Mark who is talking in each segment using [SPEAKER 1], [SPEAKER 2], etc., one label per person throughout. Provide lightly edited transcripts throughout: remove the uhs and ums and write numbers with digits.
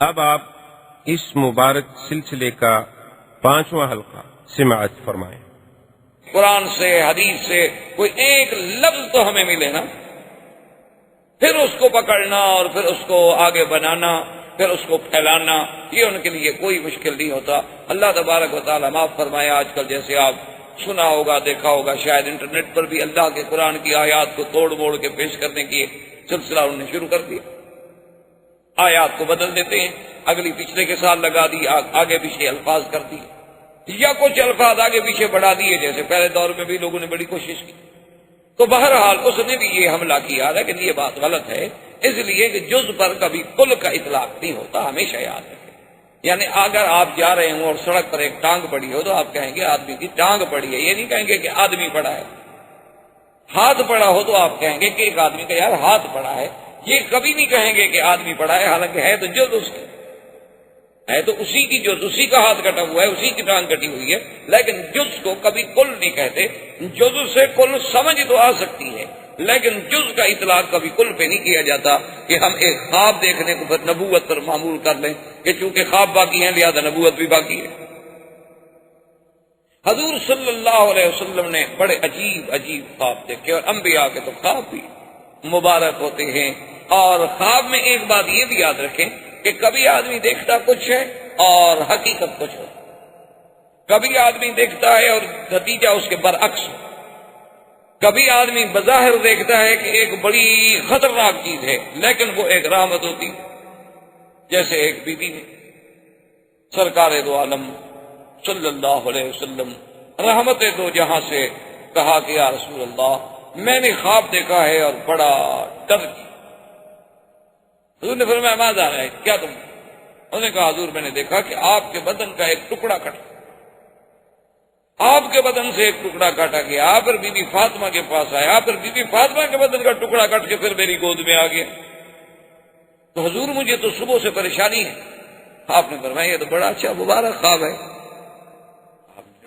[SPEAKER 1] اب آپ اس مبارک سلسلے کا 5واں حلقہ سماعت فرمائیں۔
[SPEAKER 2] قرآن سے حدیث سے کوئی ایک لفظ تو ہمیں ملے نا، پھر اس کو پکڑنا اور پھر اس کو آگے بنانا، پھر اس کو پھیلانا، یہ ان کے لیے کوئی مشکل نہیں ہوتا۔ اللہ تبارک و تعالیٰ معاف فرمائے، آج کل جیسے آپ سنا ہوگا، دیکھا ہوگا، شاید انٹرنیٹ پر بھی اللہ کے قرآن کی آیات کو توڑ موڑ کے پیش کرنے کی سلسلہ انہوں نے شروع کر دیا۔ آیات کو بدل دیتے ہیں، اگلی پچھلے کے ساتھ لگا دی، آگے پیچھے الفاظ کر دی، یا کچھ الفاظ آگے پیچھے بڑھا دیے، جیسے پہلے دور میں بھی لوگوں نے بڑی کوشش کی۔ تو بہرحال اس نے بھی یہ حملہ کیا، لیکن یہ بات غلط ہے، اس لیے کہ جز پر کبھی کل کا اطلاق نہیں ہوتا، ہمیشہ یاد رکھیں۔ یعنی اگر آپ جا رہے ہوں اور سڑک پر ایک ٹانگ پڑی ہو تو آپ کہیں گے آدمی کی ٹانگ پڑی ہے، یہ نہیں کہیں گے کہ آدمی پڑا ہے۔ ہاتھ پڑا ہو تو آپ کہیں گے کہ ایک آدمی کا یار ہاتھ پڑا ہے، یہ کبھی نہیں کہیں گے کہ آدمی پڑا ہے، حالانکہ ہے تو جز اس کی، ہے تو اسی کی جز، اسی کا ہاتھ کٹا ہوا ہے، اسی کی ٹانگ کٹی ہوئی ہے، لیکن جز کو کبھی کل نہیں کہتے۔ جز سے کل سمجھ تو آ سکتی ہے، لیکن جز کا اطلاق کبھی کل پہ نہیں کیا جاتا کہ ہم ایک خواب دیکھنے کو پھر نبوت پر معمول کر لیں کہ چونکہ خواب باقی ہیں لہذا نبوت بھی باقی ہے۔ حضور صلی اللہ علیہ وسلم نے بڑے عجیب عجیب خواب دیکھے، اور انبیاء کے تو خواب بھی مبارک ہوتے ہیں۔ اور خواب میں ایک بات یہ بھی یاد رکھیں کہ کبھی آدمی دیکھتا کچھ ہے اور حقیقت کچھ ہو، کبھی آدمی دیکھتا ہے اور نتیجہ اس کے برعکس ہو، کبھی آدمی بظاہر دیکھتا ہے کہ ایک بڑی خطرناک چیز ہے لیکن وہ ایک رحمت ہوتی ہے۔ جیسے ایک بی بی نے سرکار دو عالم صلی اللہ علیہ وسلم رحمت دو جہاں سے کہا کہ یا رسول اللہ میں نے خواب دیکھا ہے اور بڑا ڈر گیا۔ حضور نے فرمایا ماذا رہا ہے، کیا تم؟ انہوں نے کہا حضور میں نے دیکھا کہ آپ کے بدن کا ایک ٹکڑا کٹا، آپ کے بدن سے ایک ٹکڑا کاٹا گیا، پھر بی بی فاطمہ کے پاس آیا، پھر بی بی فاطمہ کے بدن کا ٹکڑا کٹ کے پھر میری گود میں آ گیا۔ تو حضور مجھے تو صبح سے پریشانی ہے۔ آپ نے فرمایا یہ تو بڑا اچھا مبارک خواب ہے۔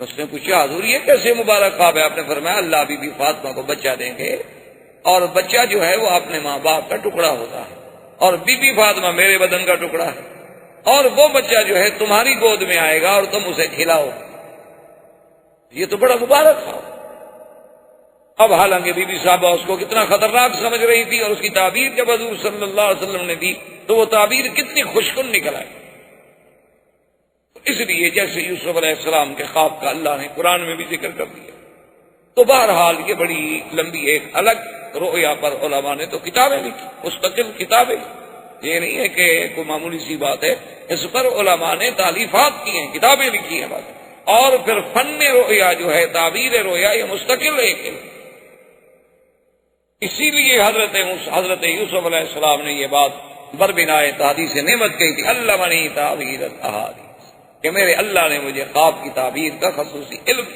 [SPEAKER 2] اس نے پوچھا حضور یہ کیسے مبارک خواب ہے؟ آپ نے فرمایا اللہ بی بی فاطمہ کو بچہ دیں گے، اور بچہ جو ہے وہ اپنے ماں باپ کا ٹکڑا ہوتا ہے، اور بی بی فاطمہ میرے بدن کا ٹکڑا ہے، اور وہ بچہ جو ہے تمہاری گود میں آئے گا اور تم اسے کھلاؤ۔ یہ تو بڑا مبارک خواب۔ اب حالانکہ بی بی صاحبہ اس کو کتنا خطرناک سمجھ رہی تھی، اور اس کی تعبیر جب حضور صلی اللہ علیہ وسلم نے دی تو وہ تعبیر کتنی خوشکن نکل آئی۔ اس لیے جیسے یوسف علیہ السلام کے خواب کا اللہ نے قرآن میں بھی ذکر کر دیا۔ تو بہرحال یہ بڑی لمبی ایک الگ رؤیا پر علماء نے تو کتابیں لکھی، مستقل کتابیں، یہ نہیں ہے کہ کوئی معمولی سی بات ہے، اس پر علماء نے تالیفات کی ہیں، کتابیں لکھی ہیں بات۔ اور پھر فن رؤیا جو ہے، تعبیر رؤیا، یہ مستقل ایک ہے۔ اسی لیے حضرت یوسف علیہ السلام نے یہ بات بربنائے تحدیث نعمت کہی تھی، علمنی تعبیر الاحادیث، کہ میرے اللہ نے مجھے خواب کی تعبیر کا خصوصی علم۔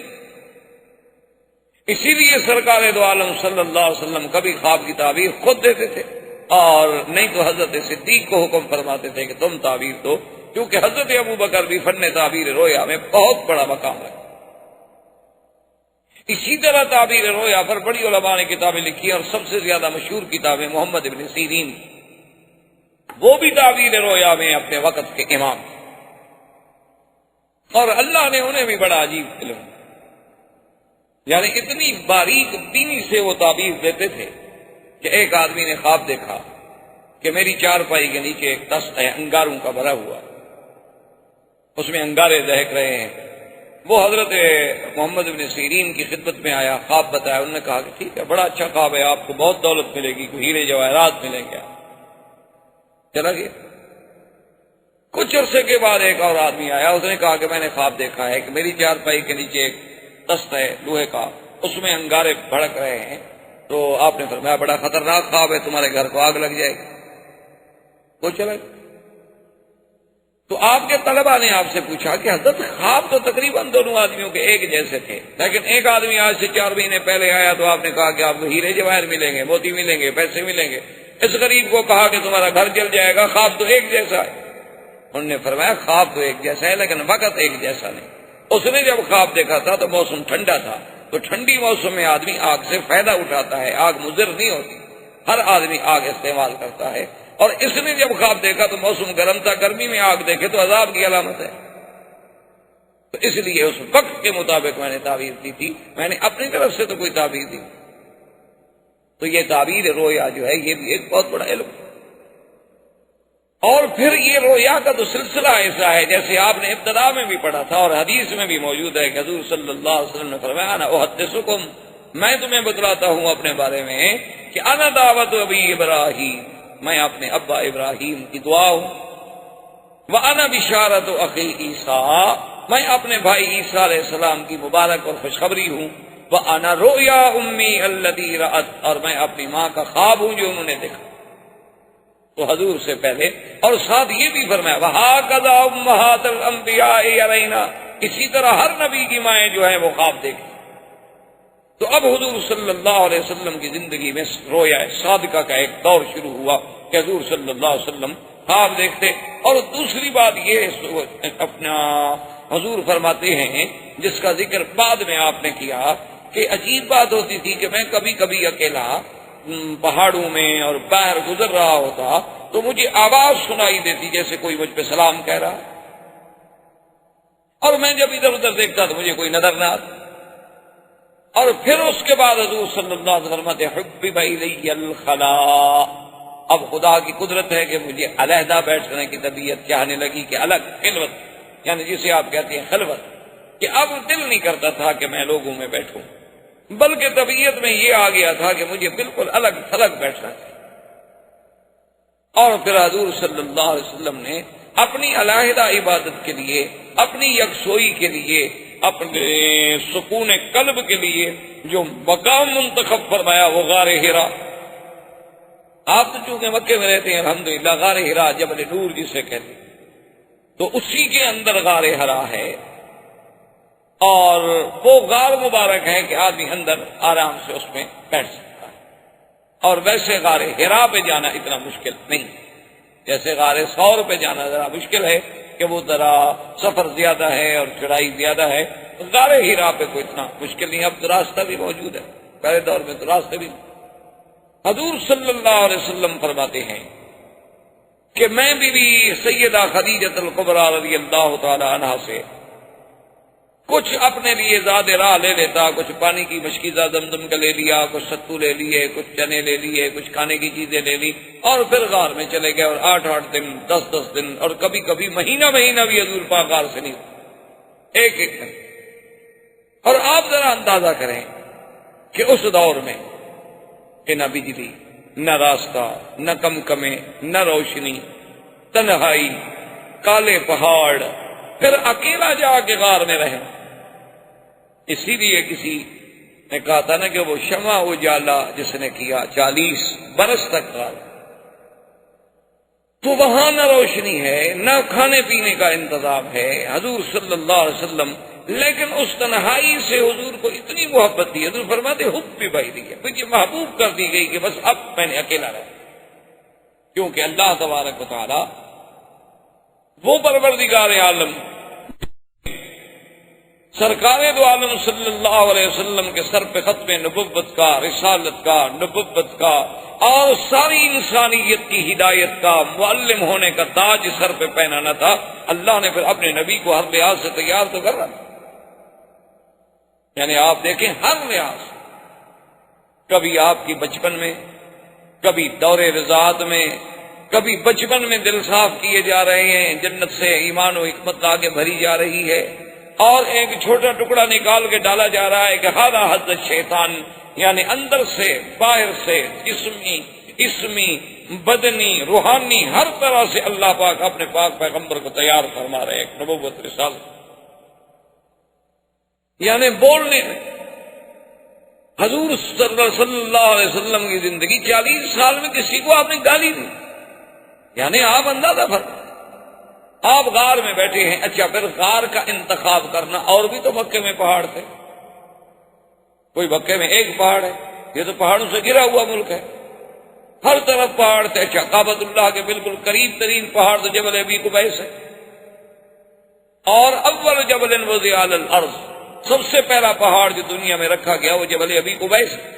[SPEAKER 2] اسی لیے سرکار دو عالم صلی اللہ علیہ وسلم کبھی خواب کی تعبیر خود دیتے تھے، اور نہیں تو حضرت صدیق کو حکم فرماتے تھے کہ تم تعبیر دو، کیونکہ حضرت ابوبکر بھی فن تعبیر رویا میں بہت بڑا مقام ہے۔ اسی طرح تعبیر رویا پر بڑی علماء نے کتابیں لکھی، اور سب سے زیادہ مشہور کتابیں محمد ابن سیرین، وہ بھی تعبیر رویا میں اپنے وقت کے امام، اور اللہ نے انہیں بھی بڑا عجیب علم، یعنی اتنی باریک بینی سے وہ تعبیر دیتے تھے کہ ایک آدمی نے خواب دیکھا کہ میری چارپائی کے نیچے ایک تخت ہے انگاروں کا بھرا ہوا، اس میں انگارے دہک رہے ہیں۔ وہ حضرت محمد بن سیرین کی خدمت میں آیا، خواب بتایا، انہوں نے کہا کہ ٹھیک ہے بڑا اچھا خواب ہے، آپ کو بہت دولت ملے گی، کوئی ہیرے جواہرات ملیں گے۔ چلا گیا۔ کچھ عرصے کے بعد ایک اور آدمی آیا، اس نے کہا کہ میں نے خواب دیکھا ہے کہ میری چارپائی کے نیچے ایک تخت ہے لوہے کا، اس میں انگارے بھڑک رہے ہیں۔ تو آپ نے فرمایا بڑا خطرناک خواب ہے، تمہارے گھر کو آگ لگ جائے گی۔ وہ چلا گیا۔ تو آپ کے طلباء نے آپ سے پوچھا کہ حضرت خواب تو تقریباً دونوں آدمیوں کے ایک جیسے تھے، لیکن ایک آدمی آج سے 4 مہینے پہلے آیا تو آپ نے کہا کہ آپ کو ہیرے جواہر ملیں گے، موتی ملیں گے، پیسے ملیں گے۔ اس غریب کو کہا کہ تمہارا گھر جل جائے گا، خواب تو ایک جیسا ہے۔ انہوں نے فرمایا خواب تو ایک جیسا ہے لیکن وقت ایک جیسا نہیں۔ اس نے جب خواب دیکھا تھا تو موسم ٹھنڈا تھا، تو ٹھنڈی موسم میں آدمی آگ سے فائدہ اٹھاتا ہے، آگ مضر نہیں ہوتی، ہر آدمی آگ استعمال کرتا ہے، اور اس نے جب خواب دیکھا تو موسم گرم تھا، گرمی میں آگ دیکھے تو عذاب کی علامت ہے، تو اس لیے اس وقت کے مطابق میں نے تعبیر دی تھی، میں نے اپنی طرف سے تو کوئی تعبیر دی۔ تو یہ تعبیر رویا جو ہے یہ بھی ایک بہت بڑا علم۔ اور پھر یہ رویا کا تو سلسلہ ایسا ہے جیسے آپ نے ابتدا میں بھی پڑھا تھا اور حدیث میں بھی موجود ہے کہ حضور صلی اللہ علیہ وسلم نے فرمایا انا احدثکم، میں تمہیں بتلاتا ہوں اپنے بارے میں کہ انا دعوت ابی ابراہیم، میں اپنے ابا ابراہیم کی دعا ہوں، وانا بشارت اخی عیسیٰ، میں اپنے بھائی عیسیٰ علیہ السلام کی مبارک اور خوشخبری ہوں، وانا رؤیا امی التی رأت، اور میں اپنی ماں کا خواب ہوں جو انہوں نے دیکھا۔ تو حضور سے پہلے اور ساتھ یہ بھی فرمایا وَهَكَذَا أُمَّهَاتُ الْأَنْبِيَاءِ يَرَيْنَا، اسی طرح ہر نبی کی مائیں جو ہیں وہ خواب دیکھیں۔ تو اب حضور صلی اللہ علیہ وسلم کی زندگی میں رویا صادقہ کا ایک دور شروع ہوا کہ حضور صلی اللہ علیہ وسلم خواب دیکھتے۔ اور دوسری بات یہ اپنا حضور فرماتے ہیں جس کا ذکر بعد میں آپ نے کیا کہ عجیب بات ہوتی تھی کہ میں کبھی کبھی اکیلا پہاڑوں میں اور باہر گزر رہا ہوتا تو مجھے آواز سنائی دیتی جیسے کوئی مجھ پہ سلام کہہ رہا، اور میں جب ادھر ادھر دیکھتا تو مجھے کوئی نظر نہ آتا۔ اور پھر اس کے بعد حضور صلی اللہ علیہ وسلم فرماتے حبب الی الخلاء، اب خدا کی قدرت ہے کہ مجھے علیحدہ بیٹھنے کی طبیعت چاہنے لگی کہ الگ خلوت، یعنی جسے آپ کہتے ہیں خلوت، کہ اب دل نہیں کرتا تھا کہ میں لوگوں میں بیٹھوں، بلکہ طبیعت میں یہ آ گیا تھا کہ مجھے بالکل الگ تھلگ بیٹھنا تھا۔ اور پھر حضور صلی اللہ علیہ وسلم نے اپنی علیحدہ عبادت کے لیے، اپنی یکسوئی کے لیے، اپنے سکون قلب کے لیے جو مقام منتخب فرمایا وہ غار حرا۔ آپ تو چونکہ مکے میں رہتے ہیں الحمدللہ، غار حرا جبل نور جسے کہتے ہیں، تو اسی کے اندر غار حرا ہے، اور وہ غار مبارک ہے کہ آدمی اندر آرام سے اس میں بیٹھ سکتا ہے۔ اور ویسے غار حرا پہ جانا اتنا مشکل نہیں، جیسے غار ثور پہ جانا ذرا مشکل ہے کہ وہ ذرا سفر زیادہ ہے اور چڑھائی زیادہ ہے، غار حرا پہ کوئی اتنا مشکل نہیں، اب تو راستہ بھی موجود ہے، پہلے دور میں تو راستہ بھی نہیں۔ حضور صلی اللہ علیہ وسلم فرماتے ہیں کہ میں بھی سیدہ خدیجہ الکبریٰ رضی اللہ تعالی عنہا سے کچھ اپنے لیے زیادہ راہ لے لیتا، کچھ پانی کی مشکیزہ زمزم کا لے لیا، کچھ ستو لے لیے، کچھ چنے لے لیے، کچھ کھانے کی چیزیں لے لی، اور پھر غار میں چلے گئے، اور 8 دن 10 دن اور کبھی کبھی مہینہ بھی حضور پاک غار سے نہیں، ایک دن۔ اور آپ ذرا اندازہ کریں کہ اس دور میں کہ نہ بجلی، نہ راستہ، نہ کمکمے، نہ روشنی، تنہائی، کالے پہاڑ، پھر اکیلا جا کے غار میں رہے۔ اسی لیے کسی نے کہا تھا نا کہ وہ شمع اجالا جس نے کیا 40 برس تک غار، تو وہاں نہ روشنی ہے، نہ کھانے پینے کا انتظام ہے، حضور صلی اللہ علیہ وسلم، لیکن اس تنہائی سے حضور کو اتنی محبت تھی، حضور فرماتے حب بھی بھائی دی ہے، مجھے محبوب کر دی گئی کہ بس اب میں نے اکیلا رہا، کیونکہ اللہ تبارک و تعالی وہ پروردگار عالم سرکار دو عالم صلی اللہ علیہ وسلم کے سر پہ ختم نبوت کا، رسالت کا، نبوت کا اور ساری انسانیت کی ہدایت کا، معلم ہونے کا تاج سر پہ پہنانا تھا، اللہ نے پھر اپنے نبی کو ہر لحاظ سے تیار تو کر رہا تھا۔ یعنی آپ دیکھیں ہر لحاظ، کبھی آپ کی بچپن میں، کبھی دور رضاعت میں، کبھی بچپن میں دل صاف کیے جا رہے ہیں، جنت سے ایمان و حکمت آگے بھری جا رہی ہے، اور ایک چھوٹا ٹکڑا نکال کے ڈالا جا رہا ہے کہ ہادہ حضرت شیطان، یعنی اندر سے باہر سے جسمی، اسمی، بدنی، روحانی، ہر طرح سے اللہ پاک اپنے پاک پیغمبر کو تیار فرما رہے ہیں، ایک نبوت رسالت، یعنی بولنے میں حضور صلی اللہ علیہ وسلم کی زندگی 40 سال میں کسی کو آپ نے گالی دی، یعنی آپ اندازہ فرمائیں، آپ غار میں بیٹھے ہیں۔ اچھا پھر غار کا انتخاب کرنا، اور بھی تو مکے میں پہاڑ تھے، کوئی مکے میں ایک پہاڑ ہے، یہ تو پہاڑوں سے گرا ہوا ملک ہے، ہر طرف پہاڑ تھے۔ اچھا کعبۃ اللہ کے بالکل قریب ترین پہاڑ تو جبل ابی قبیس ہے، اور اول جبل وضع علی الارض، سب سے پہلا پہاڑ جو دنیا میں رکھا گیا وہ جبل ابی قبیس ہے۔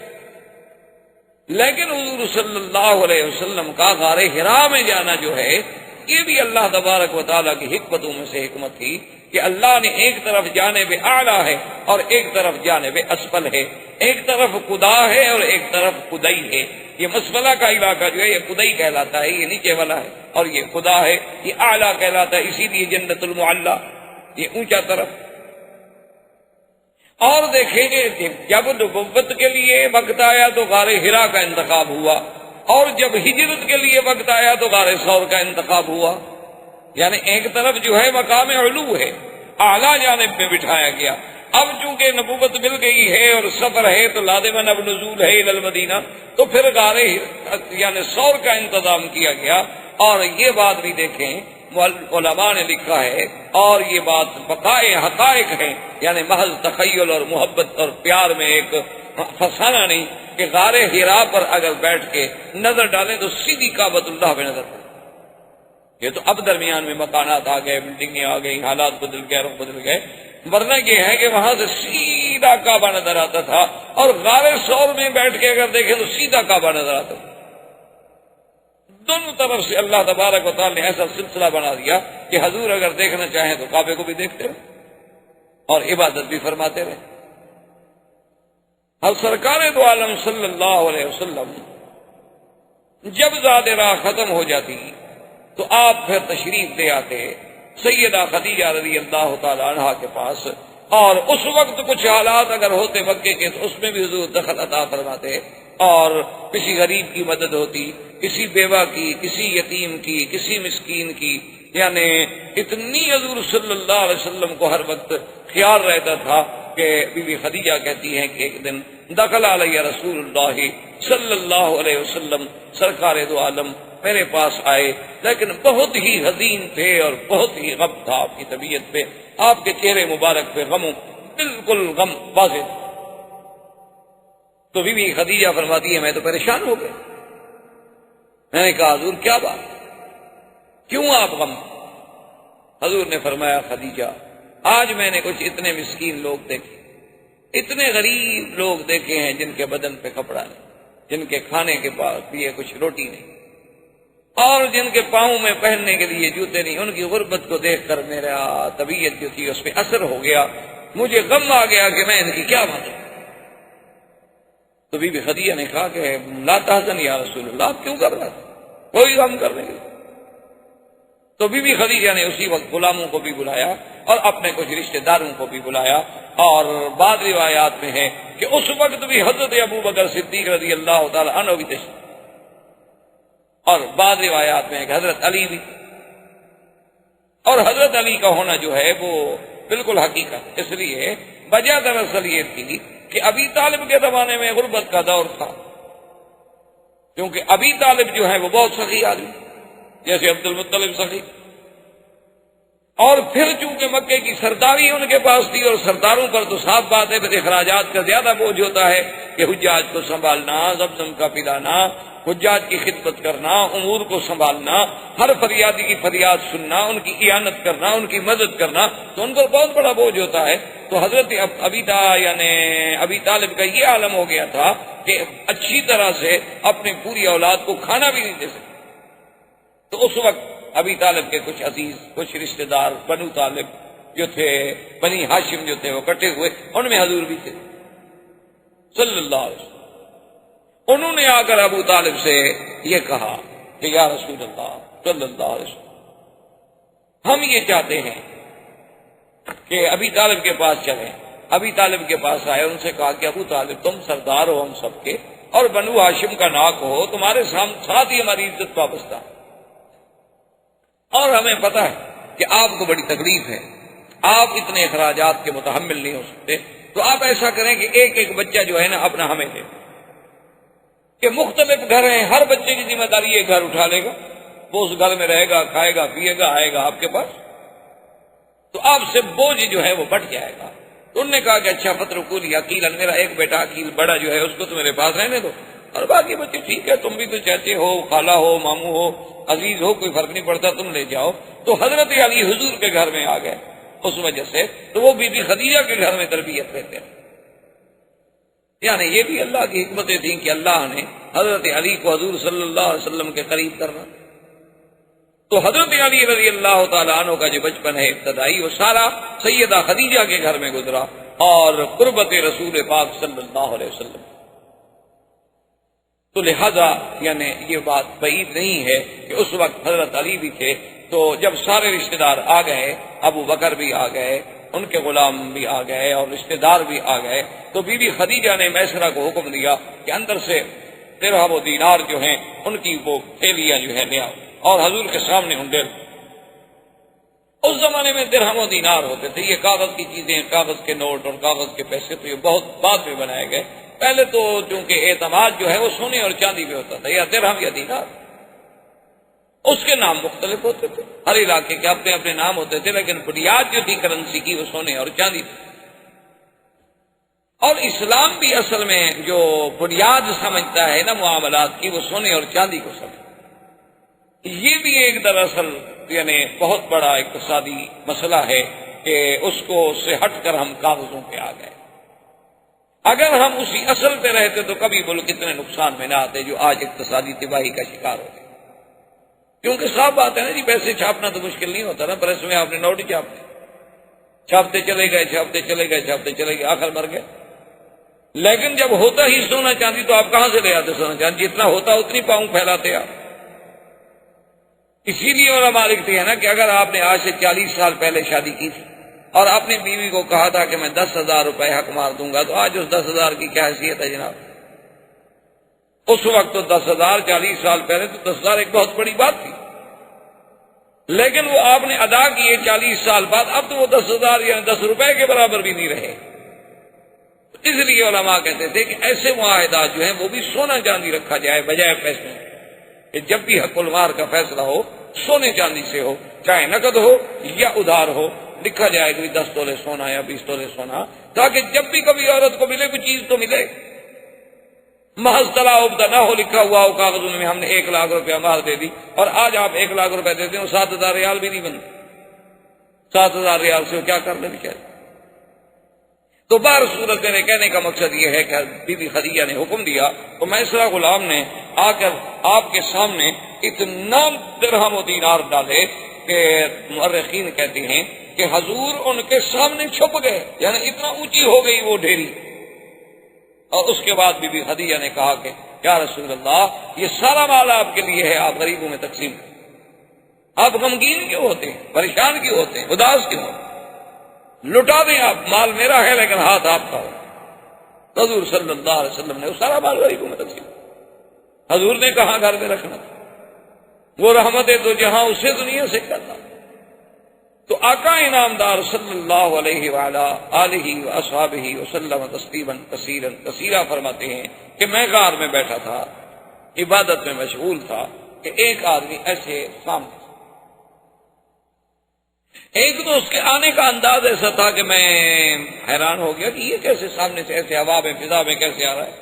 [SPEAKER 2] لیکن حضور صلی اللہ علیہ وسلم کا غار حرا میں جانا جو ہے یہ بھی اللہ تبارک و تعالیٰ کی حکمتوں میں سے حکمت تھی کہ اللہ نے ایک طرف جانب اعلیٰ ہے اور ایک طرف جانب اسفل ہے، ایک طرف قدا ہے اور ایک طرف قدئی ہے۔ یہ مسفلہ کا علاقہ جو ہے یہ قدئی کہلاتا ہے، یہ نیچے والا ہے، اور یہ خدا ہے، یہ اعلیٰ کہلاتا ہے، اسی لیے جنت المعلیٰ یہ اونچا طرف۔ اور دیکھیں گے جب نبوت کے لیے وقت آیا تو غار حرا کا انتخاب ہوا، اور جب ہجرت کے لیے وقت آیا تو غار ثور کا انتخاب ہوا۔ یعنی ایک طرف جو ہے مقام علو ہے، اعلیٰ جانب میں بٹھایا گیا۔ اب چونکہ نبوت مل گئی ہے اور سفر ہے تو لازماً اب نزول ہے الی المدینہ، تو پھر غار یعنی ثور کا انتظام کیا گیا۔ اور یہ بات بھی دیکھیں علماء نے لکھا ہے، اور یہ بات بقائے حقائق ہے، یعنی محض تخیل اور محبت اور پیار میں ایک فسانہ نہیں، کہ غار حرا پر اگر بیٹھ کے نظر ڈالیں تو سیدھی کعبۃ اللہ پہ نظر پڑے۔ یہ تو اب درمیان میں مکانات آ گئے، بلڈنگیں آ گئی، حالات بدل گئے، رخ بدل گئے، ورنہ یہ ہے کہ وہاں سے سیدھا کعبہ نظر آتا تھا، اور غار ثور میں بیٹھ کے اگر دیکھیں تو سیدھا کعبہ نظر آتا تھا۔ دونوں طرف سے اللہ تبارک و تعالی نے ایسا سلسلہ بنا دیا کہ حضور اگر دیکھنا چاہیں تو کعبے کو بھی دیکھتے رہے اور عبادت بھی فرماتے رہے۔ اب سرکار دو عالم صلی اللہ علیہ وسلم جب ذات راہ ختم ہو جاتی تو آپ پھر تشریف لے آتے سیدہ خدیجہ رضی اللہ تعالی عنہا کے پاس، اور اس وقت کچھ حالات اگر ہوتے مکے کے تو اس میں بھی حضور دخل عطا فرماتے، اور کسی غریب کی مدد ہوتی، کسی بیوہ کی، کسی یتیم کی، کسی مسکین کی، یعنی اتنی حضور صلی اللہ علیہ وسلم کو ہر وقت خیال رہتا تھا کہ بی بی خدیجہ کہتی ہیں کہ ایک دن دخل علیہ رسول اللہ صلی اللہ علیہ وسلم، سرکار دو عالم میرے پاس آئے، لیکن بہت ہی حزین تھے اور بہت ہی غم تھا آپ کی طبیعت پہ، آپ کے چہرے مبارک پہ غم، بالکل غم واضح تھا۔ تو بی بی خدیجہ فرماتی ہے میں تو پریشان ہو گئے، میں نے کہا حضور کیا بات، کیوں آپ غم؟ حضور نے فرمایا خدیجہ آج میں نے کچھ اتنے مسکین لوگ دیکھے، اتنے غریب لوگ دیکھے ہیں جن کے بدن پہ کپڑا نہیں، جن کے کھانے کے پاس لیے کچھ روٹی نہیں، اور جن کے پاؤں میں پہننے کے لیے جوتے نہیں۔ ان کی غربت کو دیکھ کر میرا طبیعت جو تھی اس پہ اثر ہو گیا، مجھے غم آ گیا کہ میں ان کی کیا مانوں۔ تو بی بی خدیجہ نے کہا کہ لا تحزن یا رسول اللہ، آپ کیوں کر رہا تھا، کوئی غم کرنے کے۔ تو بی بی خدیجہ نے اسی وقت غلاموں کو بھی بلایا اور اپنے کچھ رشتہ داروں کو بھی بلایا، اور بعض روایات میں ہے کہ اس وقت بھی حضرت ابو بکر صدیق رضی اللہ تعالی عنہ بھی تشریف، اور بعض روایات میں ہے کہ حضرت علی بھی، اور حضرت علی کا ہونا جو ہے وہ بالکل حقیقت، اس لیے وجہ دراصل یہ تھی کہ ابی طالب کے زمانے میں غربت کا دور تھا، کیونکہ ابی طالب جو ہے وہ بہت سخی آدمی، جیسے عبد المطلب سخی، اور پھر چونکہ مکے کی سرداری ان کے پاس تھی، اور سرداروں پر تو صاف بات ہے پھر اخراجات کا زیادہ بوجھ ہوتا ہے کہ حجاج کو سنبھالنا، زمزم کا پلانا، حجاج کی خدمت کرنا، امور کو سنبھالنا، ہر فریادی کی فریاد سننا، ان کی اعانت کرنا، ان کی مدد کرنا، تو ان پر بہت بڑا بوجھ ہوتا ہے۔ تو حضرت ابی طالب کا یہ عالم ہو گیا تھا کہ اچھی طرح سے اپنی پوری اولاد کو کھانا بھی نہیں دے سکتے۔ تو اس وقت ابی طالب کے کچھ عزیز، کچھ رشتہ دار بنو طالب جو تھے، بنی ہاشم جو تھے وہ کٹے ہوئے، ان میں حضور بھی تھے صلی اللہ علیہ وسلم۔ انہوں نے آ کر ابو طالب سے یہ کہا کہ یا رسول اللہ صلی اللہ علیہ وسلم، ہم یہ چاہتے ہیں کہ ابی طالب کے پاس چلیں۔ ابی طالب کے پاس آئے، ان سے کہا کہ ابو طالب تم سردار ہو ہم سب کے، اور بنو ہاشم کا ناک ہو، تمہارے ساتھ ہی ہماری عزت وابستہ، اور ہمیں پتہ ہے کہ آپ کو بڑی تکلیف ہے، آپ اتنے اخراجات کے متحمل نہیں ہو سکتے، تو آپ ایسا کریں کہ ایک ایک بچہ جو ہے نا اپنا ہمیں دے، کہ مختلف گھر ہیں، ہر بچے کی ذمہ داری ایک گھر اٹھا لے گا، وہ اس گھر میں رہے گا، کھائے گا، پیے گا، آئے گا آپ کے پاس، تو آپ سے بوجھ جو ہے وہ بٹ جائے گا۔ تو انہوں نے کہا کہ اچھا فترکونی عقیلا، میرا ایک بیٹا عقیل بڑا جو ہے اس کو تو میرے پاس رہنے دو، اور باقی بچے ٹھیک ہے، تم بھی تو چاچے ہو، خالہ ہو، ماموں ہو، عزیز ہو، کوئی فرق نہیں پڑتا، تم لے جاؤ۔ تو حضرت علی حضور کے گھر میں آ گئے، اس وجہ سے تو وہ بی بی خدیجہ کے گھر میں تربیت لیتے ہیں۔ یعنی یہ بھی اللہ کی حکمتیں تھیں کہ اللہ نے حضرت علی کو حضور صلی اللہ علیہ وسلم کے قریب کرنا. تو حضرت علی رضی اللہ تعالیٰ عنہ کا جو بچپن ہے ابتدائی، وہ سارا سیدہ خدیجہ کے گھر میں گزرا اور قربت رسول پاک صلی اللہ علیہ وسلم. تو لہذا یعنی یہ بات بعید نہیں ہے کہ اس وقت حضرت علی بھی تھے، تو جب سارے رشتہ دار آ گئے، ابو بکر بھی آ گئے، ان کے غلام بھی آ گئے اور رشتہ دار بھی آ گئے، تو بی بی خدیجہ نے میسرہ کو حکم دیا کہ اندر سے درہم و دینار جو ہیں ان کی وہ تھیلیاں جو ہے لے آؤ اور حضور کے سامنے انڈیل. اس زمانے میں درہم و دینار ہوتے تھے، یہ کاغذ کی چیزیں، کاغذ کے نوٹ اور کاغذ کے پیسے تو یہ بہت بعد میں بنائے گئے. پہلے تو چونکہ اعتماد جو ہے وہ سونے اور چاندی پہ ہوتا تھا، یا درہم یا دینار. اس کے نام مختلف ہوتے تھے، ہر علاقے کے اپنے اپنے نام ہوتے تھے، لیکن بنیاد جو تھی کرنسی کی وہ سونے اور چاندی تھی. اور اسلام بھی اصل میں جو بنیاد سمجھتا ہے نا معاملات کی، وہ سونے اور چاندی کو سمجھتا. یہ بھی ایک دراصل یعنی بہت بڑا اقتصادی مسئلہ ہے کہ اس کو سے ہٹ کر ہم کاغذوں پہ آ گئے. اگر ہم اسی اصل پہ رہتے تو کبھی ملک اتنے نقصان میں نہ آتے جو آج اقتصادی تباہی کا شکار ہو گئے. کیونکہ صاف بات ہے نا جی، پیسے چھاپنا تو مشکل نہیں ہوتا نا. پریس میں آپ نے نوٹ چھاپتے چلے گئے، چھاپتے چلے گئے، چھاپتے چلے گئے، آخر مر گئے. لیکن جب ہوتا ہی سونا چاندی تو آپ کہاں سے لے آتے سونا چاندی؟ جتنا ہوتا اتنی پاؤں پھیلاتے آپ. اسی لیے علماء لکھتے ہیں نا کہ اگر آپ نے آج سے 40 سال پہلے شادی کی تھی اور اپنی بیوی کو کہا تھا کہ میں 10,000 روپے حق مار دوں گا، تو آج اس 10,000 کی کیا حیثیت ہے جناب؟ اس وقت تو 10,000، 40 سال پہلے تو 10,000 ایک بہت بڑی بات تھی. لیکن وہ آپ نے ادا کیے 40 سال بعد، اب تو وہ 10,000 یا 10 روپے کے برابر بھی نہیں رہے. اس لیے علماء کہتے تھے کہ ایسے معاہدات جو ہیں وہ بھی سونا چاندی رکھا جائے بجائے پیسے، کہ جب بھی حق المار کا فیصلہ ہو سونے چاندی سے ہو، چاہے نقد ہو یا ادھار ہو. لکھا جائے کہ 10 تولے سونا یا 20 تولے سونا، تاکہ جب بھی کبھی عورت کو ملے کوئی چیز تو ملے. محض طلا عبدہ نہ ہو لکھا ہوا ہو کاغذوں میں ہم نے 1 لاکھ روپیہ مہر دے دی، اور آج آپ 1 لاکھ روپے دیتے ہیں 7,000 ریال بھی نہیں بنتے. 7,000 ریال سے کیا کر لیں بیچارے. تو بہر صورت میرے کہنے کا مقصد یہ ہے کہ بی بی خدیجہ نے حکم دیا تو میسرہ غلام نے آ کر آپ کے سامنے اتنا درہم و دینار ڈالے کہ مورخین کہتے ہیں کہ حضور ان کے سامنے چھپ گئے، یعنی اتنا اونچی ہو گئی وہ ڈھیری. اور اس کے بعد بی بی خدیجہ نے کہا کہ یا رسول اللہ، یہ سارا مال آپ کے لیے ہے، آپ غریبوں میں تقسیم کریں. آپ غمگین کیوں ہوتے ہیں، پریشان کیوں ہوتے ہیں، اداس کیوں ہوتے ہیں؟ لٹا دیں آپ، مال میرا ہے لیکن ہاتھ آپ کا ہو. حضور صلی اللہ علیہ وسلم نے وہ سارا مال غریبوں میں تقسیم. حضور نے کہاں گھر میں رکھنا تھا، وہ رحمت ہے تو جہاں اسے دنیا سے کرنا. تو آقا انعامدار صلی اللہ علیہ وآلہ آلہ واصحابہ وسلم تسلیما کثیرا کثیرا فرماتے ہیں کہ میں غار میں بیٹھا تھا، عبادت میں مشغول تھا، کہ ایک آدمی ایسے سامنے. ایک تو اس کے آنے کا انداز ایسا تھا کہ میں حیران ہو گیا کہ یہ کیسے سامنے سے ایسے ہوا میں فضا میں کیسے آ رہا ہے.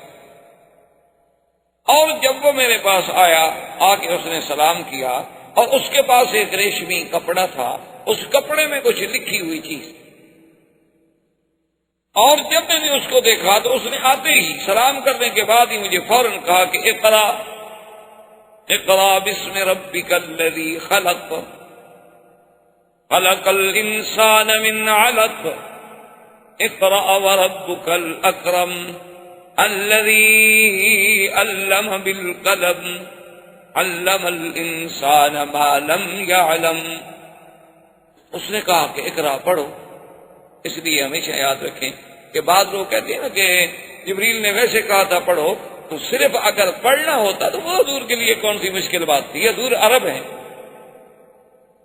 [SPEAKER 2] اور جب وہ میرے پاس آیا، آ کے اس نے سلام کیا، اور اس کے پاس ایک ریشمی کپڑا تھا، اس کپڑے میں کچھ لکھی ہوئی چیز. اور جب میں نے اس کو دیکھا تو اس نے آتے ہی سلام کرنے کے بعد ہی مجھے فوراً کہا کہ اقرا اقرا بسم ربک الذی خلق خلق الانسان من علق اقرأ وربك الاکرم الذي علم بالقلم علم الانسان ما لم يعلم. اس نے کہا کہ اقرا پڑھو. اس لیے ہمیشہ یاد رکھیں کہ بعض لوگ کہتے ہیں نا کہ جبریل نے ویسے کہا تھا پڑھو، تو صرف اگر پڑھنا ہوتا تو وہ حضور کے لیے کون سی مشکل بات تھی. حضور عرب ہیں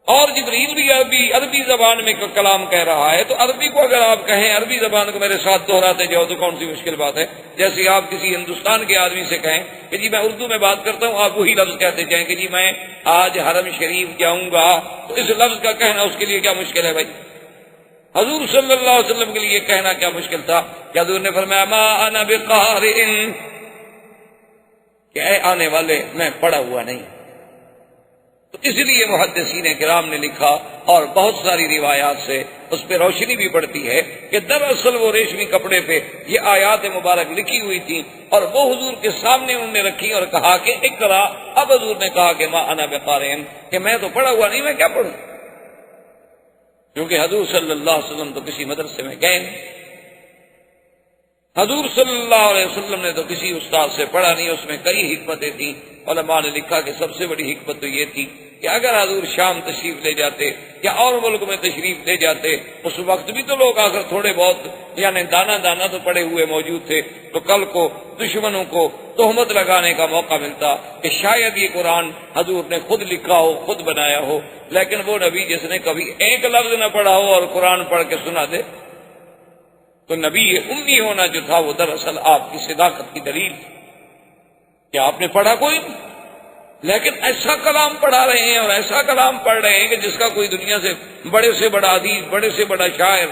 [SPEAKER 2] اور جبریل بھی عربی زبان میں کلام کہہ رہا ہے، تو عربی کو اگر آپ کہیں، عربی زبان کو میرے ساتھ دہراتے جاؤ تو کون سی مشکل بات ہے. جیسے آپ کسی ہندوستان کے آدمی سے کہیں کہ جی میں اردو میں بات کرتا ہوں، آپ وہی لفظ کہتے جائیں کہ جی میں آج حرم شریف جاؤں گا، تو اس لفظ کا کہنا اس کے لیے کیا مشکل ہے بھائی؟ حضور صلی اللہ علیہ وسلم کے لیے کہنا کیا مشکل تھا کہ حضور نے فرمایا ما انا بقارئ، کہ اے آنے والے میں پڑھا ہوا نہیں. تو اس لیے محدثین کرام نے لکھا اور بہت ساری روایات سے اس پہ روشنی بھی پڑتی ہے کہ دراصل وہ ریشمی کپڑے پہ یہ آیات مبارک لکھی ہوئی تھی اور وہ حضور کے سامنے انہوں نے رکھی اور کہا کہ اقرا. اب حضور نے کہا کہ ما انا بقارئ، کہ میں تو پڑھا ہوا نہیں، میں کیا پڑھوں، کیونکہ حضور صلی اللہ علیہ وسلم تو کسی مدرسے میں گئے نہیں. حضور صلی اللہ علیہ وسلم نے تو کسی استاد سے پڑھا نہیں. اس میں کئی حکمتیں تھیں. علماء نے لکھا کہ سب سے بڑی حکمت تو یہ تھی کہ اگر حضور شام تشریف لے جاتے یا اور ملک میں تشریف لے جاتے، اس وقت بھی تو لوگ آخر تھوڑے بہت یعنی دانا دانا تو پڑے ہوئے موجود تھے، تو کل کو دشمنوں کو تہمت لگانے کا موقع ملتا کہ شاید یہ قرآن حضور نے خود لکھا ہو، خود بنایا ہو. لیکن وہ نبی جس نے کبھی ایک لفظ نہ پڑھا ہو اور قرآن پڑھ کے سنا دے، تو نبی امی ہونا جو تھا وہ دراصل آپ کی صداقت کی دلیل کہ آپ نے پڑھا کوئی نہیں، لیکن ایسا کلام پڑھا رہے ہیں اور ایسا کلام پڑھ رہے ہیں کہ جس کا کوئی دنیا سے بڑا ادیب، بڑے سے بڑا شاعر،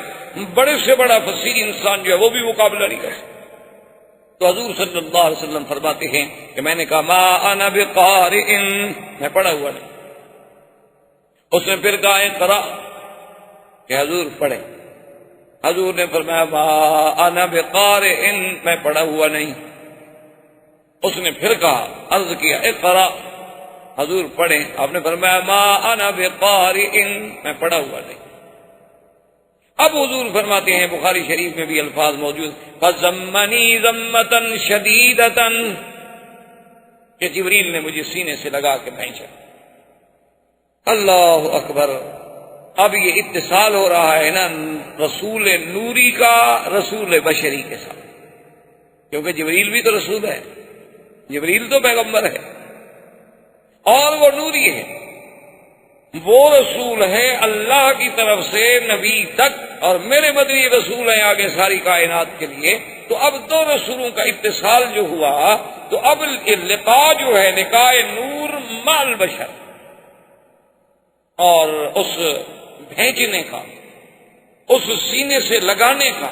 [SPEAKER 2] بڑے سے بڑا فصیح انسان جو ہے وہ بھی مقابلہ نہیں کر سکتا. تو حضور صلی اللہ علیہ وسلم فرماتے ہیں کہ میں نے کہا ما انا بقارئ، میں پڑھا ہوا نہیں. اس نے پھر کہا اقرا، کہ حضور پڑھے. حضور نے فرمایا ما انا بقارئ، میں پڑھا ہوا نہیں. اس نے پھر کہا، عرض کیا اقرا، حضور پڑھے. آپ نے فرمایا ما انا بقارئ، میں پڑھا ہوا نہیں. اب حضور فرماتے ہیں، بخاری شریف میں بھی الفاظ موجود، فَزَمَّنِي ذَمَّةً شَدِيدَةً، کہ جبریل نے مجھے سینے سے لگا کے کھینچا. اللہ اکبر. اب یہ اتصال ہو رہا ہے نا رسول نوری کا رسول بشری کے ساتھ، کیونکہ جبریل بھی تو رسول ہے، جبریل تو پیغمبر ہے اور وہ نوری ہے. وہ رسول ہے اللہ کی طرف سے نبی تک، اور میرے مدنی رسول ہیں آگے ساری کائنات کے لیے. تو اب دو رسولوں کا اتصال جو ہوا، تو اب لقاء جو ہے لقاء نور مع البشر، اور اس بھیجنے کا، اس سینے سے لگانے کا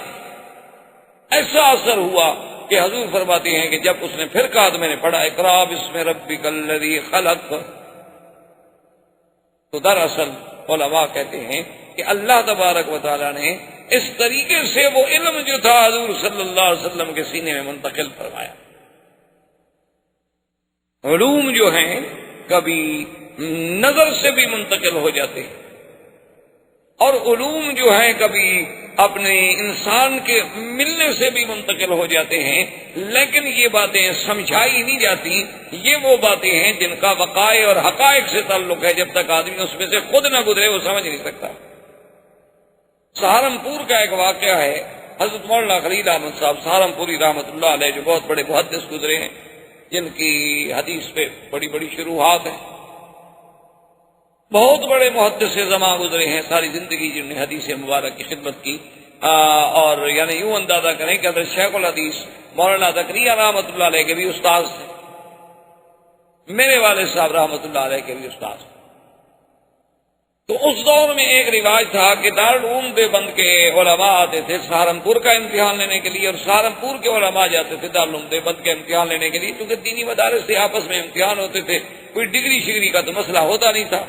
[SPEAKER 2] ایسا اثر ہوا کہ حضور فرماتے ہیں کہ جب اس نے پھر کہا تو میں نے پڑھا اقرا بسم ربک الذی خلق. تو دراصل علماء کہتے ہیں کہ اللہ تبارک و تعالیٰ نے اس طریقے سے وہ علم جو تھا حضور صلی اللہ علیہ وسلم کے سینے میں منتقل فرمایا. علوم جو ہیں کبھی نظر سے بھی منتقل ہو جاتے ہیں، اور علوم جو ہیں کبھی اپنے انسان کے ملنے سے بھی منتقل ہو جاتے ہیں. لیکن یہ باتیں سمجھائی نہیں جاتی. یہ وہ باتیں ہیں جن کا وقائع اور حقائق سے تعلق ہے. جب تک آدمی اس میں سے خود نہ گزرے وہ سمجھ نہیں سکتا. سہارنپور کا ایک واقعہ ہے، حضرت مولانا خلیل احمد صاحب سہارنپوری رحمۃ اللہ علیہ، جو بہت بڑے محدث گزرے ہیں، جن کی حدیث پہ بڑی بڑی شروحات ہیں، بہت بڑے محدث زماں گزرے ہیں، ساری زندگی جنہوں نے حدیث مبارک کی خدمت کی. اور یعنی یوں اندازہ کریں کہ حضرت شیخ الحدیث مولانا زکریا رحمۃ اللہ علیہ کے بھی استاد تھے، میرے والد صاحب رحمۃ اللہ علیہ کے بھی استاد تھے. تو اس دور میں ایک رواج تھا کہ دارالعلوم دیوبند کے علماء آتے تھے سہارنپور کا امتحان لینے کے لیے، اور سہارنپور کے علماء جاتے تھے دارالعلوم دیوبند کے امتحان لینے کے لیے، کیونکہ دینی مدارس سے آپس میں امتحان ہوتے تھے. کوئی ڈگری شگری کا تو مسئلہ ہوتا نہیں تھا،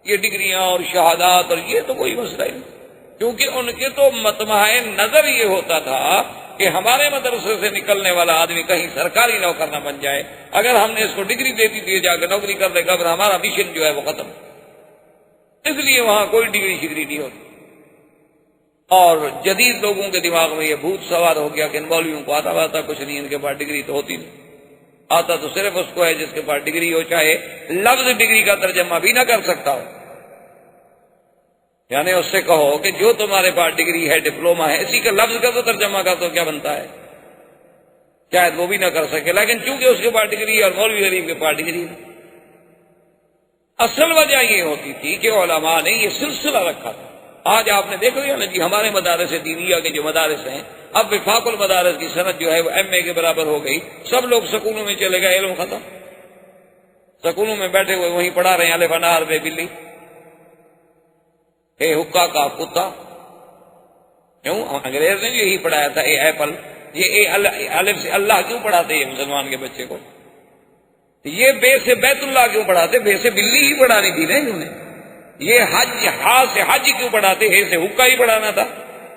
[SPEAKER 2] یہ ڈگریاں اور شہادات اور یہ تو کوئی مسئلہ ہی نہیں، کیونکہ ان کے تو مطمع نظر یہ ہوتا تھا کہ ہمارے مدرسے سے نکلنے والا آدمی کہیں سرکاری نوکر نہ بن جائے. اگر ہم نے اس کو ڈگری دے دی تو یہ جا کے نوکری کر لے گا، پھر ہمارا مشن جو ہے وہ ختم. اس لیے وہاں کوئی ڈگری شگری نہیں ہوتی. اور جدید لوگوں کے دماغ میں یہ بھوت سوار ہو گیا کہ ان مولویوں کو آتا کچھ نہیں، ان کے پاس ڈگری تو ہوتی نہیں. آتا تو صرف اس کو ہے جس کے پاس ڈگری ہو، چاہے لفظ ڈگری کا ترجمہ بھی نہ کر سکتا ہو. یعنی اس سے کہو کہ جو تمہارے پاس ڈگری ہے، ڈپلوما ہے، اسی کا لفظ کا تو ترجمہ کا تو کیا بنتا ہے، شاید وہ بھی نہ کر سکے. لیکن چونکہ اس کے پاس ڈگری ہے اور مولوی غریب کے پاس ڈگری ہے. اصل وجہ یہ ہوتی تھی کہ علماء نے یہ سلسلہ رکھا تھا. آج آپ نے دیکھا یا نہیں، ہمارے مدارس دینیہ کے جو مدارس ہیں، اب وفاق المدارس کی صنعت جو ہے وہ ایم اے کے برابر ہو گئی. سب لوگ سکولوں میں چلے گئے، علم ختم. سکولوں میں بیٹھے ہوئے وہیں پڑھا رہے ہیں الف انار بے بلی، اے حکا کا کتا. کیوں؟ انگریز نے یہی پڑھایا تھا، اے ایپل. یہ اے الف سے اللہ کیوں پڑھاتے ہیں مسلمان کے بچے کو؟ یہ بے سے بیت اللہ کیوں پڑھاتے؟ بے سے بلی ہی پڑھانی تھی نا انہوں نے. یہ حج، ہا سے حج کیوں پڑھاتے؟ ہے سے حکا ہی پڑھانا تھا.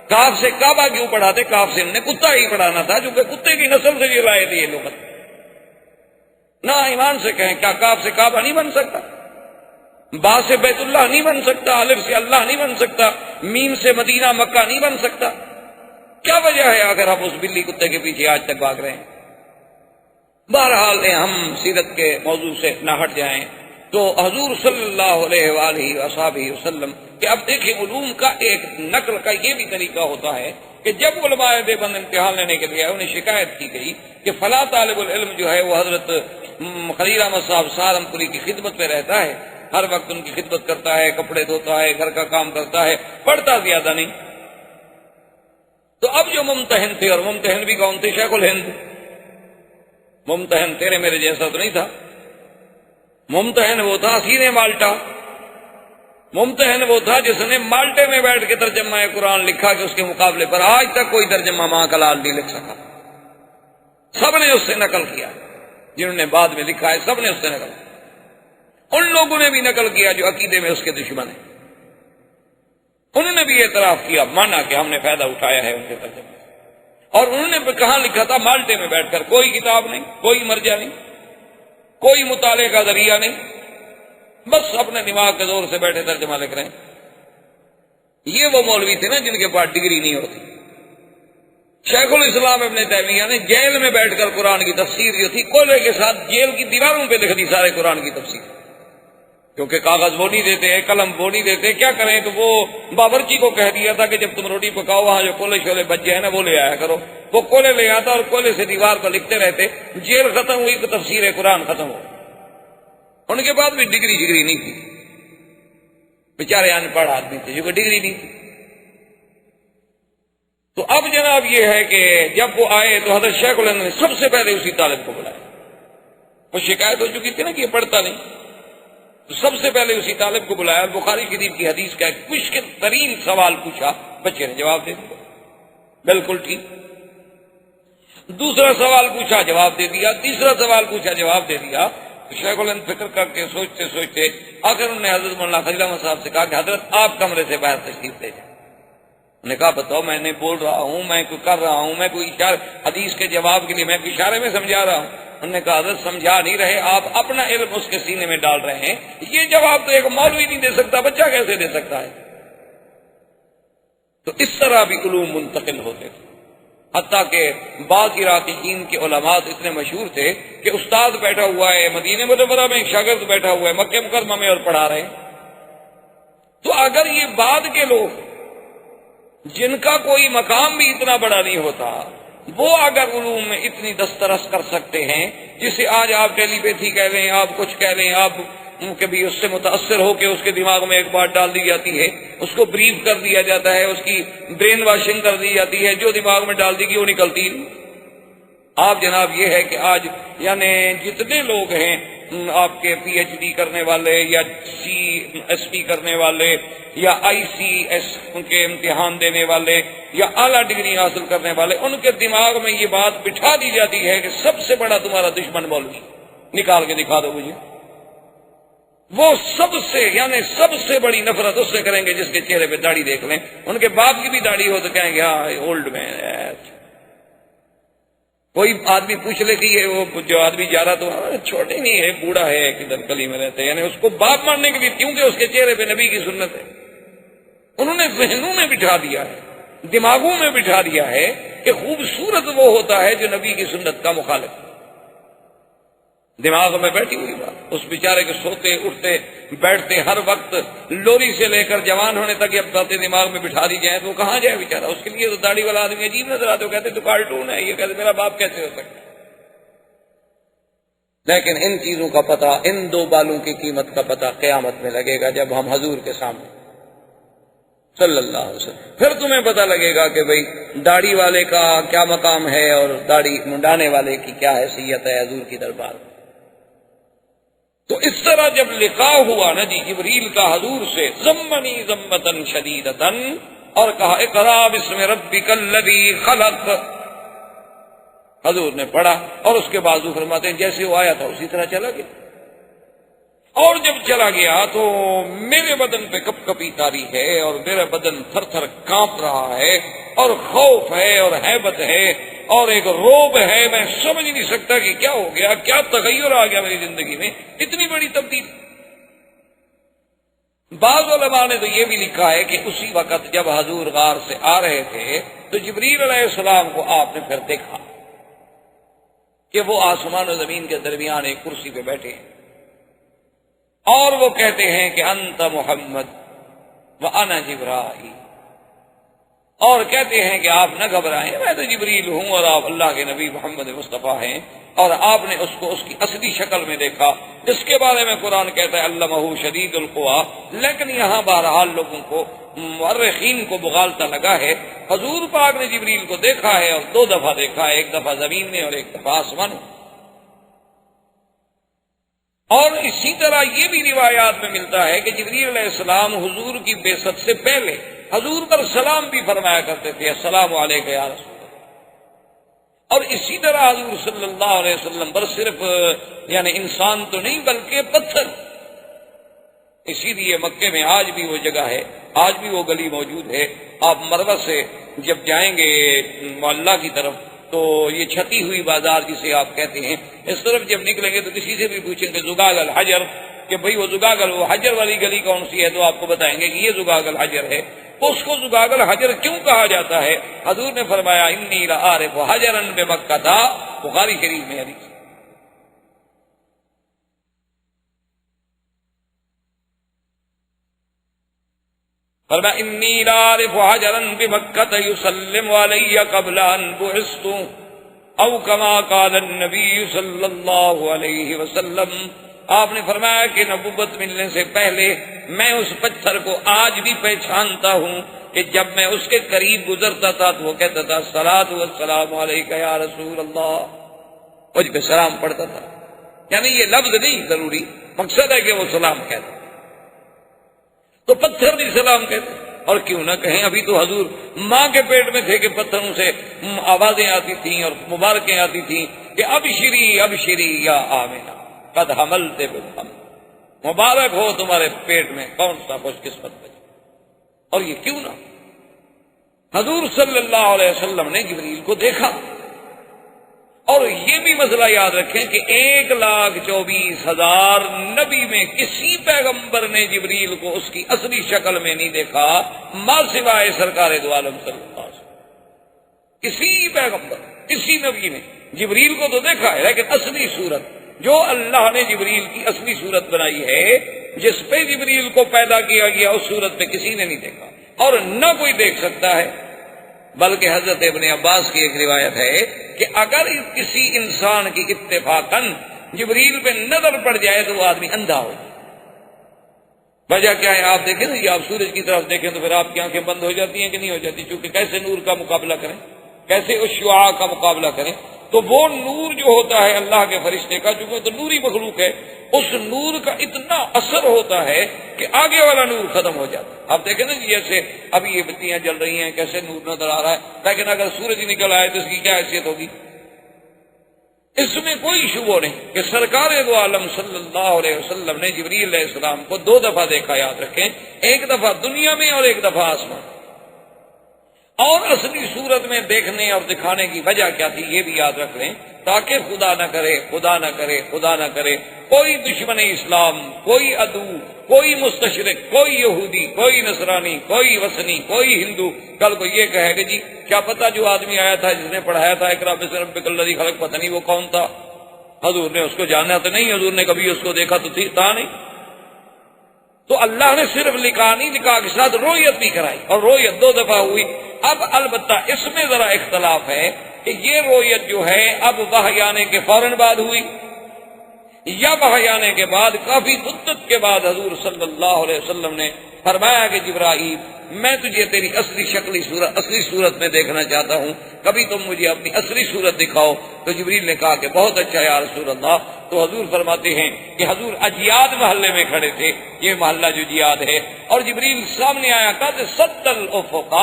[SPEAKER 2] کاف سے کعبہ کیوں پڑھاتے؟ کاف سے انہوں نے کتا ہی پڑھانا تھا، چونکہ کتے کی نسل سے یہ لائے تھے یہ لوگ. نہ ایمان سے کہیں کیا کاف سے کعبہ نہیں بن سکتا؟ با سے بیت اللہ نہیں بن سکتا؟ الف سے اللہ نہیں بن سکتا؟ میم سے مدینہ مکہ نہیں بن سکتا؟ کیا وجہ ہے اگر ہم اس بلی کتے کے پیچھے آج تک بھاگ رہے ہیں؟ بہرحال ہم سیرت کے موضوع سے نہ ہٹ جائیں تو حضور صلی اللہ علیہ وآلہ وصحبہ وسلم کہ اب دیکھیں علوم کا ایک نقل کا یہ بھی طریقہ ہوتا ہے کہ جب علماء دیوبند امتحان لینے کے لیے انہیں شکایت کی گئی کہ فلاں طالب العلم جو ہے وہ حضرت خلیل احمد صاحب سہارنپوری کی خدمت میں رہتا ہے، ہر وقت ان کی خدمت کرتا ہے، کپڑے دھوتا ہے، گھر کا کام کرتا ہے، پڑھتا زیادہ نہیں. تو اب جو ممتحن تھے، اور ممتحن بھی کون تھے؟ شیخ الہند. ممتحن تیرے میرے جیسا تو نہیں تھا، ممتحن وہ تھا سینے مالٹا. ممتحن وہ تھا جس نے مالٹے میں بیٹھ کے ترجمہ قرآن لکھا کہ اس کے مقابلے پر آج تک کوئی ترجمہ ماں کا لال نہیں لکھ سکا. سب نے اس سے نقل کیا، جنہوں نے بعد میں لکھا ہے سب نے اس سے نقل کیا. ان لوگوں نے بھی نقل کیا جو عقیدے میں اس کے دشمن ہیں. انہوں نے بھی اعتراف کیا، مانا کہ ہم نے فائدہ اٹھایا ہے ان کے ترجمے. اور انہوں نے کہاں لکھا تھا؟ مالٹے میں بیٹھ کر. کوئی کتاب نہیں، کوئی مرجع نہیں، کوئی مطالعے کا ذریعہ نہیں، بس اپنے دماغ کے زور سے بیٹھے ترجمہ لکھ رہے ہیں. یہ وہ مولوی تھے نا جن کے پاس ڈگری نہیں ہوتی. شیخ الاسلام ابن تیمیہ نے جیل میں بیٹھ کر قرآن کی تفسیر جو تھی کولے کے ساتھ جیل کی دیواروں پہ لکھ دی سارے قرآن کی تفسیر، کیونکہ کاغذ وہ نہیں دیتے، قلم وہ نہیں دیتے. کیا کریں؟ تو وہ باورچی کو کہہ دیا تھا کہ جب تم روٹی پکاؤ وہاں جو کولے شولے بچ جائے نا وہ لے آیا کرو. وہ کولے لے آتا اور کولے سے دیوار پر لکھتے رہتے. جیل ختم ہوئی تو تفسیر قرآن ختم ہو. ان کے بعد بھی ڈگری نہیں تھی، بیچارے ان پڑھ آدمی تھے جو کہ ڈگری نہیں تھی. تو اب جناب یہ ہے کہ جب وہ آئے تو حضرت شیخ الہند نے سب سے پہلے اسی طالب کو بلایا. وہ شکایت ہو چکی تھی نا کہ یہ پڑھتا نہیں، تو سب سے پہلے اسی طالب کو بلایا. بخاری شریف کی حدیث کا ایک مشکل ترین سوال پوچھا، بچے نے جواب دے دیا، بالکل ٹھیک. دوسرا سوال پوچھا، جواب دے دیا. تیسرا سوال پوچھا، جواب دے دیا. تو شیخ الہند فکر کر کے سوچتے سوچتے آخر انہوں نے حضرت مولانا خلیل احمد صاحب سے کہا کہ حضرت آپ کمرے سے باہر تشریف لے جائیں. انہوں نے کہا بتاؤ، میں نے بول رہا ہوں، میں کوئی کر رہا ہوں، میں کوئی اشارہ حدیث کے جواب کے لیے میں کوئی اشارے میں سمجھا رہا ہوں. انہوں نے کہا حضرت سمجھا نہیں رہے، آپ اپنا علم اس کے سینے میں ڈال رہے ہیں. یہ جواب تو ایک مولوی نہیں دے سکتا، بچہ کیسے دے سکتا ہے؟ تو اس طرح بھی علوم منتقل ہوتے تھے. حتیٰ کہ بعض عراقیین کے علماء اتنے مشہور تھے کہ استاد بیٹھا ہوا ہے مدینہ منورہ میں، ایک شاگرد بیٹھا ہوا ہے مکہ مکرمہ میں اور پڑھا رہے ہیں. تو اگر یہ بعد کے لوگ جن کا کوئی مقام بھی اتنا بڑا نہیں ہوتا، وہ اگر علوم میں اتنی دسترس کر سکتے ہیں، جسے آج آپ ٹیلی پیتھی کہہ لیں، آپ کچھ کہہ لیں، آپ کبھی اس سے متاثر ہو کے اس کے دماغ میں ایک بات ڈال دی جاتی ہے، اس کو بریف کر دیا جاتا ہے، اس کی برین واشنگ کر دی جاتی ہے، جو دماغ میں ڈال دی گئی وہ نکلتی نہیں. آپ جناب یہ ہے کہ آج یعنی جتنے لوگ ہیں آپ کے پی ایچ ڈی کرنے والے یا سی ایس پی کرنے والے یا آئی سی ایس کے امتحان دینے والے یا اعلیٰ ڈگری حاصل کرنے والے، ان کے دماغ میں یہ بات بٹھا دی جاتی ہے کہ سب سے بڑا تمہارا دشمن مولوی، نکال کے دکھا دو مجھے. وہ سب سے بڑی نفرت اس سے کریں گے جس کے چہرے پہ داڑھی دیکھ لیں. ان کے باپ کی بھی داڑھی ہو تو کہیں گے ہاں اولڈ مین. کوئی آدمی پوچھ لے کہ یہ وہ جو آدمی جا رہا تو چھوٹے نہیں ہے، بوڑھا ہے، کدھر گلی میں رہتے، یعنی اس کو باپ ماننے کے لیے، کیونکہ اس کے چہرے پہ نبی کی سنت ہے. انہوں نے ذہنوں میں بٹھا دیا ہے، دماغوں میں بٹھا دیا ہے کہ خوبصورت وہ ہوتا ہے جو نبی کی سنت کا مخالف ہے. دماغ میں بیٹھی ہوئی بات. اس بیچارے کے سوتے اٹھتے بیٹھتے ہر وقت لوری سے لے کر جوان ہونے تک یہ باتیں دماغ میں بٹھا دی جائیں تو وہ کہاں جائے بیچارہ. اس کے لیے تو داڑھی والا آدمی عجیب نظر آتے، کہتے تو کارٹون ہے، یہ کہتے میرا باپ کیسے ہو سکتا ہے. لیکن ان چیزوں کا پتہ، ان دو بالوں کی قیمت کا پتہ قیامت میں لگے گا جب ہم حضور کے سامنے صلی اللہ علیہ وسلم. پھر تمہیں پتہ لگے گا کہ بھئی داڑھی والے کا کیا مقام ہے اور داڑھی منڈانے والے کی کیا حیثیت ہے حضور کی دربار میں. تو اس طرح جب لقاء ہوا نا جی جبریل کا حضور سے، ضمنی ضمۃ شدیدۃ، اور کہا اقرأ باسم ربک الذی خلق، حضور نے پڑھا اور اس کے بعد حضور فرماتے ہیں جیسے وہ آیا تھا اسی طرح چلا گیا، اور جب چلا گیا تو میرے بدن پہ کپ کپی تاری ہے اور میرا بدن تھر تھر کانپ رہا ہے اور خوف ہے اور ہیبت ہے اور ایک روب ہے، میں سمجھ نہیں سکتا کہ کیا ہو گیا، کیا تغیر آ گیا میری زندگی میں، اتنی بڑی تبدیلی۔ بعض علماء نے تو یہ بھی لکھا ہے کہ اسی وقت جب حضور غار سے آ رہے تھے تو جبریل علیہ السلام کو آپ نے پھر دیکھا کہ وہ آسمان و زمین کے درمیان ایک کرسی پہ بیٹھے ہیں اور وہ کہتے ہیں کہ انت محمد وانا جبرائیل، اور کہتے ہیں کہ آپ نہ گھبرائیں، میں تو جبریل ہوں اور آپ اللہ کے نبی محمد مصطفیٰ ہیں، اور آپ نے اس کو اس کی اصلی شکل میں دیکھا، جس کے بارے میں قرآن کہتا ہے علمہ شدید القوا۔ لیکن یہاں بہرحال لوگوں کو مورخین کو مغالطہ لگا ہے، حضور پاک نے جبریل کو دیکھا ہے اور 2 دفعہ دیکھا ہے، ایک دفعہ زمین میں اور ایک دفعہ آسمان میں۔ اور اسی طرح یہ بھی روایات میں ملتا ہے کہ جبریل علیہ السلام حضور کی بعثت سے پہلے حضور پر سلام بھی فرمایا کرتے تھے، السلام علیکم یا رسول اللہ۔ اور اسی طرح حضور صلی اللہ علیہ وسلم پر صرف یعنی انسان تو نہیں بلکہ پتھر، اسی لیے مکے میں آج بھی وہ جگہ ہے، آج بھی وہ گلی موجود ہے۔ آپ مروہ سے جب جائیں گے معلیٰ کی طرف تو یہ چھتی ہوئی بازار جسے آپ کہتے ہیں، اس طرف جب نکلیں گے تو کسی سے بھی پوچھیں گے زگاگ الحجر کہ بھئی وہ زگاگ وہ حجر والی گلی کون سی ہے، تو آپ کو بتائیں گے کہ یہ زگاگ الحجر ہے۔ اس کو زگاگ الحجر کیوں کہا جاتا ہے؟ حضور نے فرمایا انی لعارف حجرا بمکہ تھا، بخاری شریف میں حدیث۔ فرمایا انی لعارف حجرا بمکہ یسلم علی قبل ان بعثت او کما قال النبی صلی اللہ علیہ وسلم۔ آپ نے فرمایا کہ نبوت ملنے سے پہلے میں اس پتھر کو آج بھی پہچانتا ہوں کہ جب میں اس کے قریب گزرتا تھا تو وہ کہتا تھا الصلاۃ والسلام علیک یا رسول اللہ، مجھ پہ سلام پڑھتا تھا۔ یعنی یہ لفظ نہیں ضروری، مقصد ہے کہ وہ سلام کہتا، تو پتھر بھی سلام کہتے، اور کیوں نہ کہیں، ابھی تو حضور ماں کے پیٹ میں تھے کہ پتھروں سے آوازیں آتی تھیں اور مبارکیں آتی تھیں کہ ابشری ابشری یا آمنہ قد حملت بالحمد، مبارک ہو تمہارے پیٹ میں کون سا خوش قسمت بچہ۔ اور یہ کیوں نہ، حضور صلی اللہ علیہ وسلم نے جبریل کو دیکھا۔ اور یہ بھی مسئلہ یاد رکھیں کہ 1,24,000 نبی میں کسی پیغمبر نے جبریل کو اس کی اصلی شکل میں نہیں دیکھا ما سوائے سرکار دو عالم صلی اللہ علیہ وسلم۔ کسی پیغمبر، کسی نبی نے جبریل کو تو دیکھا ہے، لیکن اصلی صورت جو اللہ نے جبریل کی اصلی صورت بنائی ہے، جس پہ جبریل کو پیدا کیا گیا، اس صورت پہ کسی نے نہیں دیکھا اور نہ کوئی دیکھ سکتا ہے۔ بلکہ حضرت ابن عباس کی ایک روایت ہے کہ اگر کسی انسان کی اتفاقاً جبریل پہ نظر پڑ جائے تو وہ آدمی اندھا ہو جائے۔ وجہ کیا ہے؟ آپ دیکھیں نا، آپ سورج کی طرف دیکھیں تو پھر آپ کی آنکھیں بند ہو جاتی ہیں کہ نہیں ہو جاتی؟ چونکہ کیسے نور کا مقابلہ کریں، کیسے اس شعاع کا مقابلہ کریں؟ تو وہ نور جو ہوتا ہے اللہ کے فرشتے کا، چونکہ تو نوری مخلوق ہے، اس نور کا اتنا اثر ہوتا ہے کہ آگے والا نور ختم ہو جاتا ہے۔ آپ دیکھیں نا جیسے ابھی یہ بتیاں جل رہی ہیں، کیسے نور نظر آ رہا ہے، لیکن اگر سورج نکل آئے تو اس کی کیا حیثیت ہوگی؟ اس میں کوئی شبہ نہیں کہ سرکار دو عالم صلی اللہ علیہ وسلم نے جبریل علیہ السلام کو 2 دفعہ دیکھا، یاد رکھیں، ایک دفعہ دنیا میں اور ایک دفعہ آسمان۔ اور اصلی صورت میں دیکھنے اور دکھانے کی وجہ کیا تھی یہ بھی یاد رکھ لیں، تاکہ خدا نہ کرے، خدا نہ کرے، خدا نہ کرے کوئی دشمن اسلام، کوئی عدو، کوئی مستشرق، کوئی یہودی، کوئی نصرانی، کوئی وثنی، کوئی ہندو کل کو یہ کہے کہ جی کیا پتا جو آدمی آیا تھا جس نے پڑھایا تھا اقرا باسم ربک الذی خلق، پتہ نہیں وہ کون تھا، حضور نے اس کو جانا تو نہیں، حضور نے کبھی اس کو دیکھا تو تھا نہیں۔ تو اللہ نے صرف لکھا نہیں، لکھا کے ساتھ رویت بھی کرائی، اور رویت 2 دفعہ ہوئی۔ اب البتہ اس میں ذرا اختلاف ہے کہ یہ رویت جو ہے اب وحی آنے کے فوراً بعد ہوئی یا وحی آنے کے بعد کافی مدت کے بعد حضور صلی اللہ علیہ وسلم نے فرمایا کہ جبرائیل میں تجھے تیری اصلی صورت میں دیکھنا چاہتا ہوں، کبھی تم مجھے اپنی اصلی صورت دکھاؤ۔ تو جبریل نے کہا کہ بہت اچھا یا رسول اللہ۔ تو حضور فرماتے ہیں کہ حضور اجیاد محلے میں کھڑے تھے، یہ محلہ جو جیاد ہے، اور جبریل سامنے آیا، کہا کہ سد الافق،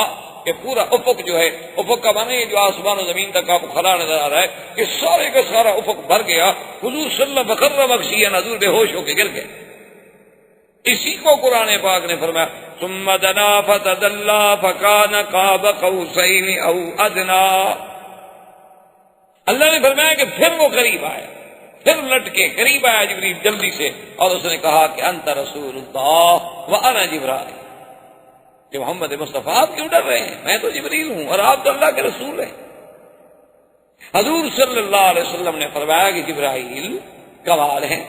[SPEAKER 2] کہ پورا افق جو ہے، افق کا معنی ہے جو آسمان و زمین تک آپ کو خلا نظر آ رہا ہے، کہ سارے کا سارا افق بھر گیا. حضور صلی اللہ علیہ وسلم مغشیاً، حضور بے ہوش ہو کے گر گئے. اسی کو قرآن پاک نے فرمایا ثم دنا فتدلى فكان قاب قوسين او ادنى. اللہ نے فرمایا کہ پھر وہ قریب آیا، پھر لٹ کے قریب آیا جبریل جلدی سے، اور اس نے کہا کہ انت رسول اللہ وانا جبرائیل. کہ محمد مصطفیٰ آپ کیوں ڈر رہے ہیں؟ میں تو جبریل ہوں اور آپ تو اللہ کے رسول ہیں. حضور صلی اللہ علیہ وسلم نے فرمایا کہ جبرائیل کمال ہے،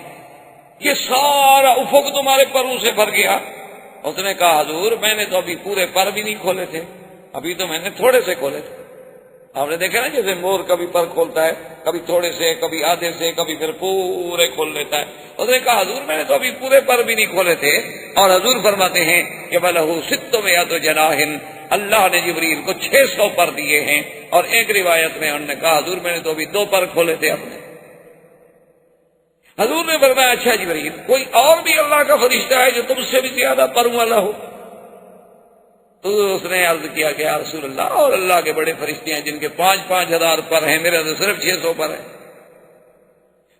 [SPEAKER 2] یہ سارا افق تمہارے پروں سے بھر گیا. اس نے کہا حضور میں نے تو ابھی پورے پر بھی نہیں کھولے تھے، ابھی تو میں نے تھوڑے سے کھولے تھے. آپ نے دیکھا نا جیسے مور کبھی پر کھولتا ہے، کبھی تھوڑے سے، کبھی آدھے سے، کبھی پھر پورے کھول لیتا ہے. اس نے کہا حضور میں نے تو ابھی پورے پر بھی نہیں کھولے تھے. اور حضور فرماتے ہیں کہ بلہو ستم یاد جناحن، اللہ نے جبریل کو 600 پر دیے ہیں. اور ایک روایت میں انہوں نے کہا حضور میں نے تو ابھی 2 پر کھولے تھے اپنے. حضور نے فرمایا اچھا جبریل کوئی اور بھی اللہ کا فرشتہ ہے جو تم سے بھی زیادہ پروں والا ہو؟ تو اس نے عرض کیا کہ یا رسول اللہ اور اللہ کے بڑے فرشتے ہیں جن کے 5,000 ہزار پر ہیں، میرے تو صرف 600 پر ہے.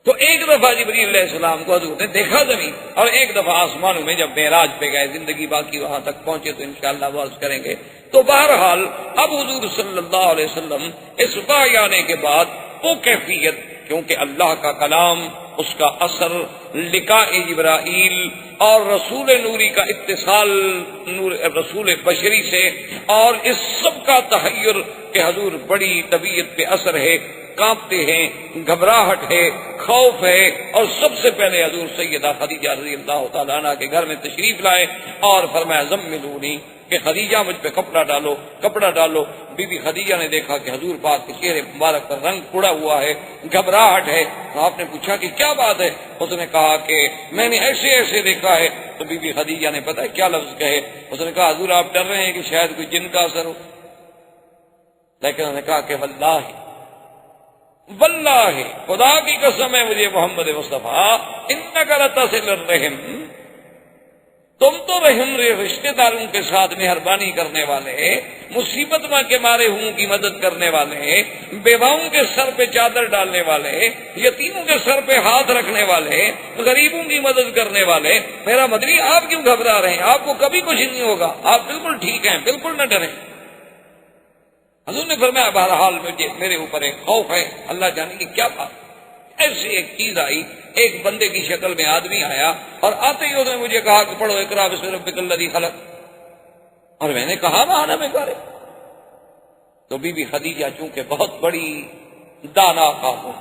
[SPEAKER 2] تو ایک دفعہ جبریل علیہ السلام کو حضور نے دیکھا زمین، اور ایک دفعہ آسمانوں میں جب معراج پہ گئے، زندگی باقی وہاں تک پہنچے تو انشاءاللہ واز کریں گے. تو بہرحال اب حضور صلی اللہ علیہ وسلم اس وحی آنے کے بعد وہ کیفیت، کیونکہ اللہ کا کلام، اس کا اثر، لقاء جبرائیل اور رسول نوری کا اتصال نور رسول بشری سے، اور اس سب کا تحیر کہ حضور بڑی طبیعت پہ اثر ہے، کانپتے ہیں، گھبراہٹ ہے، خوف ہے. اور سب سے پہلے حضور سیدہ خدیجہ رضی اللہ تعالیٰ عنہ کے گھر میں تشریف لائے اور فرمایا زملونی، کہ خدیجہ مجھ پہ کپڑا ڈالو، کپڑا ڈالو. بی بی خدیجہ نے دیکھا کہ حضور پاک کے چہرے مبارک پر رنگ اڑا ہوا ہے، گھبراہٹ ہے. تو آپ نے پوچھا کہ کیا بات ہے؟ اس نے کہا کہ میں نے ایسے ایسے دیکھا ہے. تو بی بی خدیجہ نے پتہ کیا لفظ کہے؟ اس نے کہا حضور آپ ڈر رہے ہیں کہ شاید کوئی جن کا اثر ہو. لیکن انہوں نے کہا کہ واللہ خدا کی قسم ہے مجھے محمد مصطفیٰ انک لتصل الرحم، تم تو رحم رشتے داروں کے ساتھ مہربانی کرنے والے، مصیبت میں کے مارے ہوں کی مدد کرنے والے، بیواؤں کے سر پہ چادر ڈالنے والے، یتیموں کے سر پہ ہاتھ رکھنے والے، غریبوں کی مدد کرنے والے. میرا مدنی آپ کیوں گھبرا رہے ہیں؟ آپ کو کبھی کچھ نہیں ہوگا، آپ بالکل ٹھیک ہیں، بالکل نہ ڈریں. حضور نے فرمایا بہرحال میرے اوپر ایک خوف ہے، اللہ جانے کی کیا بات. ایسی ایک چیز آئی، ایک بندے کی شکل میں آدمی آیا، اور آتے ہی اس نے مجھے کہا کہ پڑھو اقرا بسم ربک الذی خلق، اور میں نے کہا مانا میں کرے. تو بی بی خدیجہ چونکہ بہت بڑی دانا خاتون،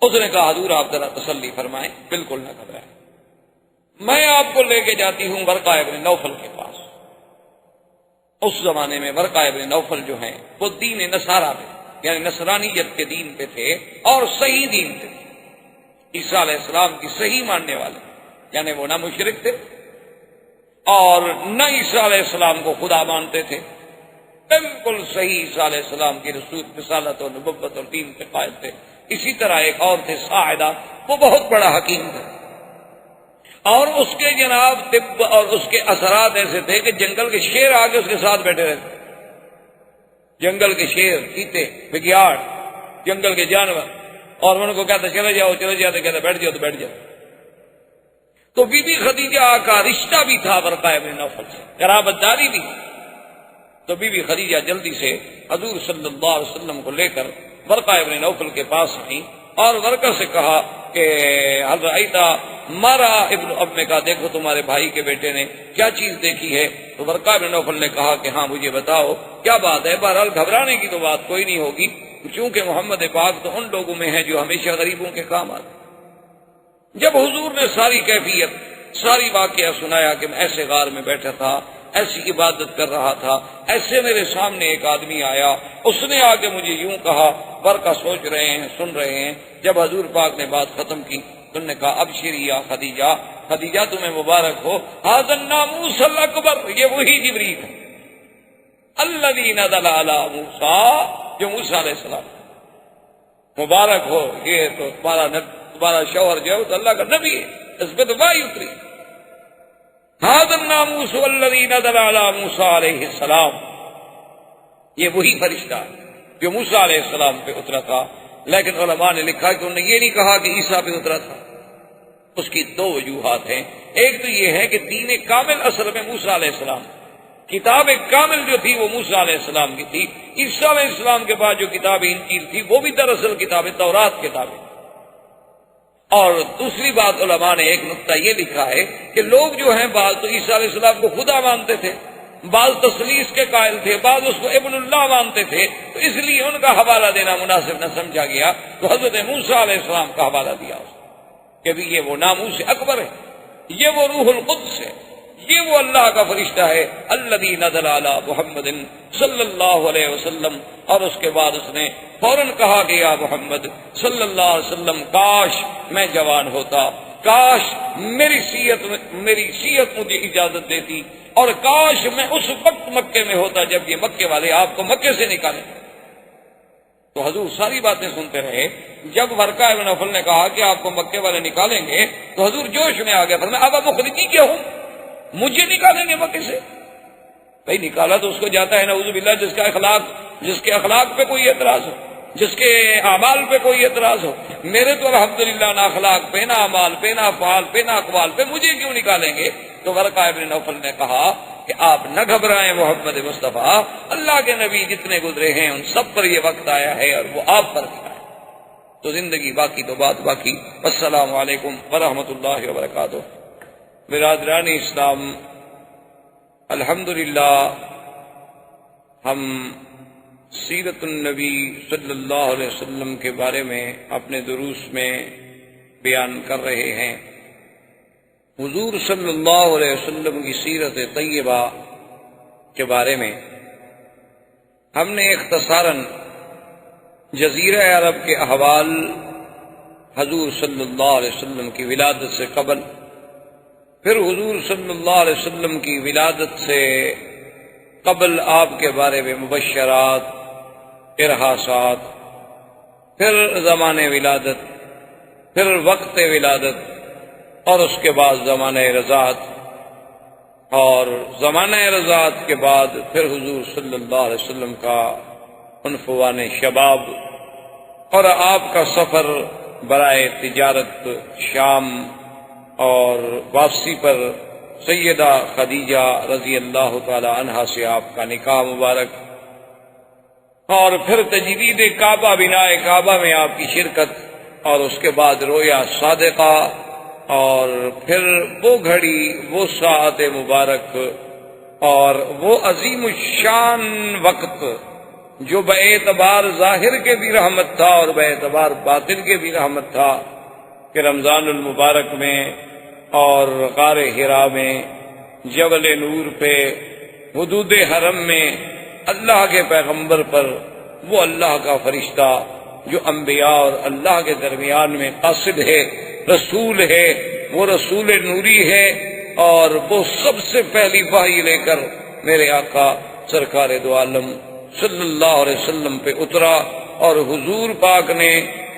[SPEAKER 2] اس نے کہا حضور آپ ذرا تسلی فرمائیں، بالکل نہ گھبرائیں، میں آپ کو لے کے جاتی ہوں ورقہ ابن نوفل کے پاس. اس زمانے میں ورقہ ابن نوفل جو ہیں وہ دین نصارہ پہ، یعنی نصرانیت کے دین پہ تھے، اور صحیح دین پہ تھے، عیسیٰ علیہ السلام کی صحیح ماننے والے. یعنی وہ نہ مشرک تھے اور نہ عیسیٰ علیہ السلام کو خدا مانتے تھے، بالکل صحیح عیسیٰ علیہ السلام کی رسالت اور نبوت اور دین پہ قائل تھے. اسی طرح ایک اور تھے ساعدہ، وہ بہت بڑا حکیم تھا، اور اس کے جناب طب اور اس کے اثرات ایسے تھے کہ جنگل کے شیر آگے اس کے ساتھ بیٹھے رہتے. جنگل کے شیر، چیتے، بگیاڑ، جنگل کے جانور، اور ان کو کہتا چلے جاؤ چلے جاؤ، کہتا بیٹھ جاؤ تو بیٹھ جاؤ. تو بی بی خدیجہ کا رشتہ بھی تھا ورقہ ابن نوفل سے، قرابت داری بھی. تو بی بی خدیجہ جلدی سے حضور صلی اللہ علیہ وسلم کو لے کر ورقہ ابن نوفل کے پاس آئی، اور ورقہ سے کہا کہ حل رأیتا مارا ابن اب نے کہا دیکھو تمہارے بھائی کے بیٹے نے کیا چیز دیکھی ہے. تو ورقہ بن نوفل نے کہا کہ ہاں مجھے بتاؤ کیا بات ہے. بہرحال گھبرانے کی تو بات کوئی نہیں ہوگی، چونکہ محمد پاک تو ان لوگوں میں ہے جو ہمیشہ غریبوں کے کام آتے. جب حضور نے ساری کیفیت، ساری واقعہ سنایا کہ میں ایسے غار میں بیٹھا تھا، ایسی عبادت کر رہا تھا، ایسے میرے سامنے ایک آدمی آیا، اس نے آ کے مجھے یوں کہا. ورقہ سوچ رہے ہیں، سن رہے ہیں. جب حضور پاک نے بات ختم کی تو نے کہا ابشری یا خدیجہ، خدیجہ تمہیں مبارک ہو، ھذا الناموس الاکبر، یہ وہی جبریل ہے الذی نزل علی موسیٰ، جو موسیٰ علیہ السلام. مبارک ہو، یہ تو تمہارا شوہر جو ہے وہ تو اللہ کا نبی ہے، اس پہ تو وحی اتری. ھذا ناموس الذی نزل علی موسیٰ علیہ السلام، یہ وہی فرشتہ جو موسیٰ علیہ السلام پہ اترا تھا، لیکن علماء نے لکھا کہ انہوں نے یہ نہیں کہا کہ عیسیٰ پہ اترا تھا۔ اس کی دو وجوہات ہیں، ایک تو یہ ہے کہ دین کامل اصل میں موسیٰ علیہ السلام، کتاب کامل جو تھی وہ موسیٰ علیہ السلام کی تھی، عیسیٰ علیہ السلام کے بعد جو کتاب انجیل تھی وہ بھی دراصل کتاب تورات کتاب ہے۔ اور دوسری بات علماء نے ایک نقطہ یہ لکھا ہے کہ لوگ جو ہیں بعض تو عیسیٰ علیہ السلام کو خدا مانتے تھے، بعض تثلیث کے قائل تھے، بعض اس کو ابن اللہ مانتے تھے، تو اس لیے ان کا حوالہ دینا مناسب نہ سمجھا گیا، تو حضرت موسیٰ علیہ السلام کا حوالہ دیا اس کہ بھی یہ وہ ناموس اکبر ہے، یہ وہ روح القدس ہے، یہ وہ اللہ کا فرشتہ ہے الذی نزل علی محمد صلی اللہ علیہ وسلم۔ اور اس کے بعد اس نے فوراً کہا کہ یا محمد صلی اللہ علیہ وسلم، کاش میں جوان ہوتا، کاش میری صحت مجھے اجازت دیتی، اور کاش میں اس وقت مکے میں ہوتا جب یہ مکے والے آپ کو مکے سے نکالیں۔ تو حضور ساری باتیں سنتے رہے۔ جب ورقہ ابن نوفل نے کہا کہ آپ کو مکے والے نکالیں گے تو حضور جوش میں آ گیا، فرمایا اب مخرجی کیا ہوں، مجھے نکالیں گے مکے سے؟ بھائی نکالا تو اس کو جاتا ہے نعوذ باللہ جس کے اخلاق پہ کوئی اعتراض ہو، جس کے اعمال پہ کوئی اعتراض ہو۔ میرے تو الحمدللہ نہ اخلاق پہ، نہ اعمال پہ، نہ افعال پہ، نہ اقوال پہ، مجھے کیوں نکالیں گے؟ تو ورقہ ابن نوفل نے کہا کہ آپ نہ گھبرائیں محمد مصطفیٰ، اللہ کے نبی جتنے گزرے ہیں ان سب پر یہ وقت آیا ہے اور وہ آپ پر بھی آیا۔ تو زندگی باقی تو بات باقی۔ السلام علیکم ورحمۃ اللہ وبرکاتہ۔ برادران اسلام، الحمدللہ ہم سیرت النبی صلی اللہ علیہ وسلم کے بارے میں اپنے دروس میں بیان کر رہے ہیں۔ حضور صلی اللہ علیہ وسلم کی سیرت طیبہ کے بارے میں ہم نے اختصاراً جزیرہ عرب کے احوال، حضور صلی اللہ علیہ وسلم کی ولادت سے قبل، پھر حضور صلی اللہ علیہ وسلم کی ولادت سے قبل آپ کے بارے میں مبشرات، ارہاسات، پھر زمانے ولادت، پھر وقت ولادت، اور اس کے بعد زمانہ رضاعت، اور زمانہ رضاعت کے بعد پھر حضور صلی اللہ علیہ وسلم کا عنفوان شباب اور آپ کا سفر برائے تجارت شام، اور واپسی پر سیدہ خدیجہ رضی اللہ تعالی عنہا سے آپ کا نکاح مبارک، اور پھر تجدید کعبہ، بناء کعبہ میں آپ کی شرکت، اور اس کے بعد رویا صادقہ، اور پھر وہ گھڑی، وہ ساعت مبارک، اور وہ عظیم الشان وقت جو باعتبار ظاہر کے بھی رحمت تھا اور باعتبار باطن کے بھی رحمت تھا، کہ رمضان المبارک میں اور غار حرا میں، جبل نور پہ، حدود حرم میں، اللہ کے پیغمبر پر وہ اللہ کا فرشتہ جو انبیاء اور اللہ کے درمیان میں قاصد ہے، رسول ہے، وہ رسول نوری ہے، اور وہ سب سے پہلی وحی لے کر میرے آقا سرکار دو عالم صلی اللہ علیہ وسلم پہ اترا، اور حضور پاک نے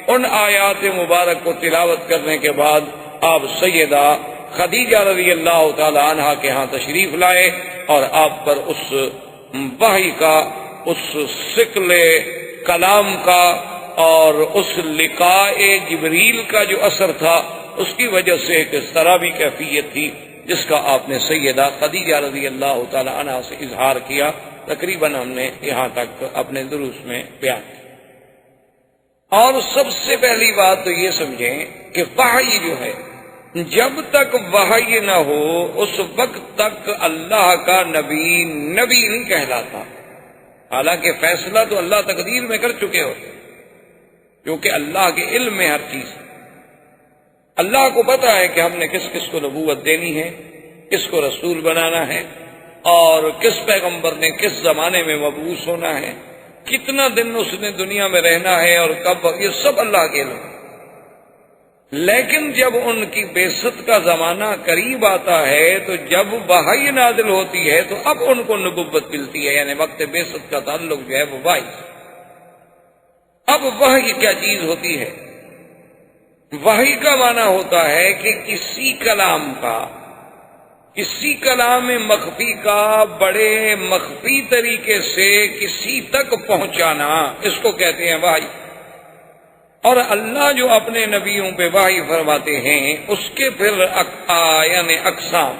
[SPEAKER 2] ان آیات مبارک کو تلاوت کرنے کے بعد آپ سیدہ خدیجہ رضی اللہ تعالی عنہا کے ہاں تشریف لائے، اور آپ پر اس وحی کا، اس ثقل کلام کا اور اس لقاء جبریل کا جو اثر تھا، اس کی وجہ سے ایک سرابی کیفیت تھی جس کا آپ نے سیدہ خدیجہ رضی اللہ تعالی عنہا سے اظہار کیا۔ تقریباً ہم نے یہاں تک اپنے دروس میں بیان کیا۔ اور سب سے پہلی بات تو یہ سمجھیں کہ وحی جو ہے، جب تک وحی نہ ہو اس وقت تک اللہ کا نبی نبی نہیں کہلاتا، حالانکہ فیصلہ تو اللہ تقدیر میں کر چکے ہوتے، کیونکہ اللہ کے علم میں ہر چیز ہے۔ اللہ کو پتا ہے کہ ہم نے کس کس کو نبوت دینی ہے، کس کو رسول بنانا ہے، اور کس پیغمبر نے کس زمانے میں مبعوث ہونا ہے، کتنا دن اس نے دنیا میں رہنا ہے اور کب، یہ سب اللہ کے علم ہے۔ لیکن جب ان کی بعثت کا زمانہ قریب آتا ہے، تو جب وحی نازل ہوتی ہے تو اب ان کو نبوت ملتی ہے، یعنی وقت بعثت کا تعلق جو ہے وہ وحی۔ اب وحی کیا چیز ہوتی ہے؟ وحی کا معنی ہوتا ہے کہ کسی کلام کا کسی کلام مخفی کا بڑے مخفی طریقے سے کسی تک پہنچانا، اس کو کہتے ہیں وحی۔ اور اللہ جو اپنے نبیوں پہ وحی فرماتے ہیں اس کے پھر یعنی اقسام۔